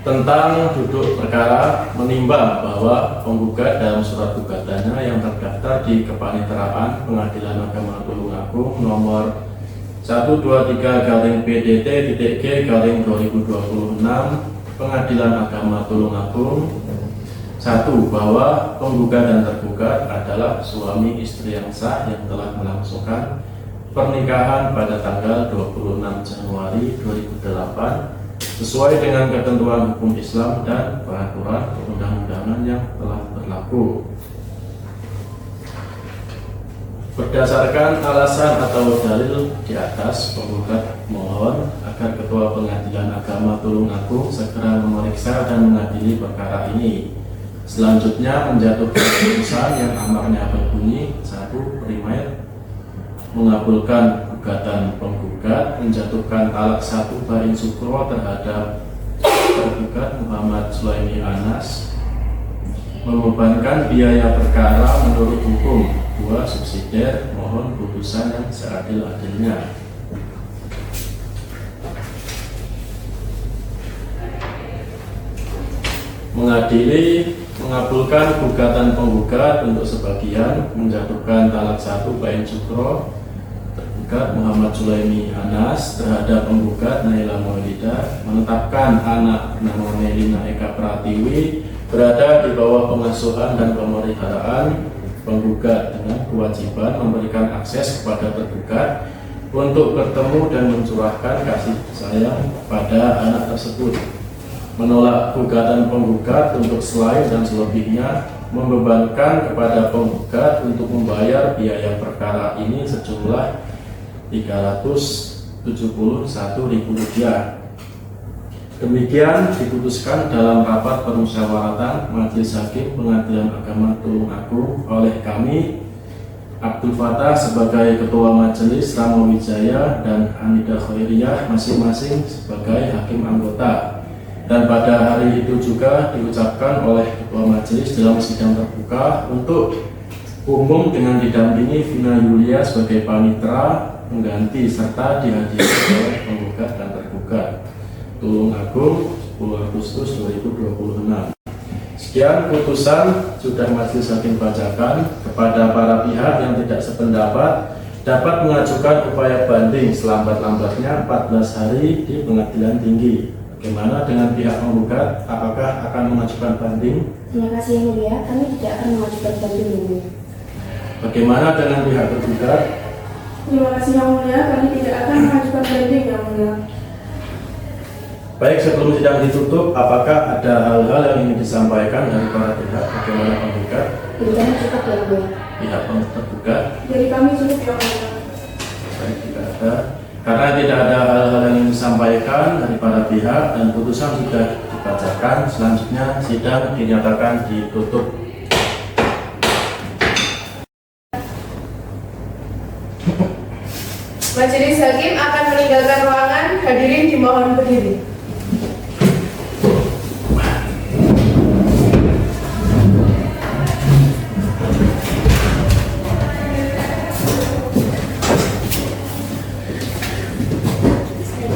tentang duduk perkara, menimbang bahwa penggugat dalam surat gugatannya yang terdaftar di Kepaniteraan Pengadilan Agama Tulungagung nomor 123-PDT-G-2026 Pengadilan Agama Tulungagung. 1. Bahwa penggugat dan tergugat adalah suami istri yang sah yang telah melangsungkan pernikahan pada tanggal 26 Januari 2008 sesuai dengan ketentuan hukum Islam dan peraturan perundang-undangan yang telah berlaku. Berdasarkan alasan atau dalil di atas, penggugat mohon agar Ketua Pengadilan Agama Tulungagung segera memeriksa dan mengadili perkara ini. Selanjutnya menjatuhkan putusan yang amarnya berbunyi 1. Primer mengabulkan gugatan penggugat, menjatuhkan talak 1 bain sukro terhadap tergugat Muhammad Sulaimi Anas, membebankan biaya perkara menurut hukum. 2. Subsidiar, mohon putusan yang seadil-adilnya. Mengadili, mengabulkan gugatan penggugat untuk sebagian, menjatuhkan talak 1 bain sukro tergugat Muhammad Sulaimi Anas terhadap penggugat Naila Maulida, menetapkan anak nama Melina Eka Pratiwi berada di bawah pengasuhan dan pemeliharaan penggugat dengan kewajiban memberikan akses kepada tergugat untuk bertemu dan mencurahkan kasih sayang pada anak tersebut, menolak gugatan penggugat untuk selain dan selebihnya membebankan kepada penggugat untuk membayar biaya perkara ini sejumlah Rp371.000. Demikian diputuskan dalam rapat permusyawaratan Majelis Hakim Pengadilan Agama Tulungagung oleh kami, Abdul Fattah sebagai Ketua Majelis, Ramo Wijaya dan Hanidah Khairiyah masing-masing sebagai hakim anggota. Dan pada hari itu juga diucapkan oleh Ketua Majelis dalam sidang terbuka untuk umum dengan didampingi Vina Yulia sebagai panitera pengganti serta dihadiri oleh penggugat dan tergugat. Tulungagung 10 Agustus 2026. Sekian putusan sudah Majelis Hakim bacakan. Kepada para pihak yang tidak sependapat dapat mengajukan upaya banding selambat-lambatnya 14 hari di Pengadilan Tinggi. Bagaimana dengan pihak penggugat? Apakah akan mengajukan banding? Terima kasih Yang Mulia, kami tidak akan mengajukan banding Yang Mulia. Bagaimana dengan pihak tergugat? Terima kasih Yang Mulia, kami tidak akan mengajukan banding Yang Mulia. Baik, sebelum sidang ditutup, apakah ada hal-hal yang ingin disampaikan dari para pihak? Bagaimana penggugat? Dari kami cukup Yang Mulia. Pihak tergugat? Dari kami cukup Yang Mulia. Baik, tidak ada. Karena tidak ada hal-hal yang ingin disampaikan dari para pihak dan putusan sudah dibacakan, selanjutnya sidang dinyatakan ditutup. Majelis Hakim akan meninggalkan ruangan. Hadirin dimohon berdiri.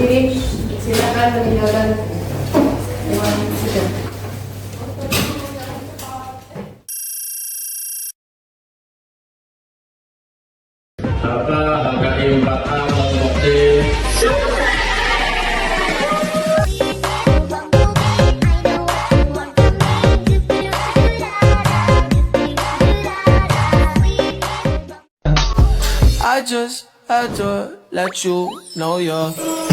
Hadirin silakan meninggalkan ruang sidang. HKI 4A just had to let you know you're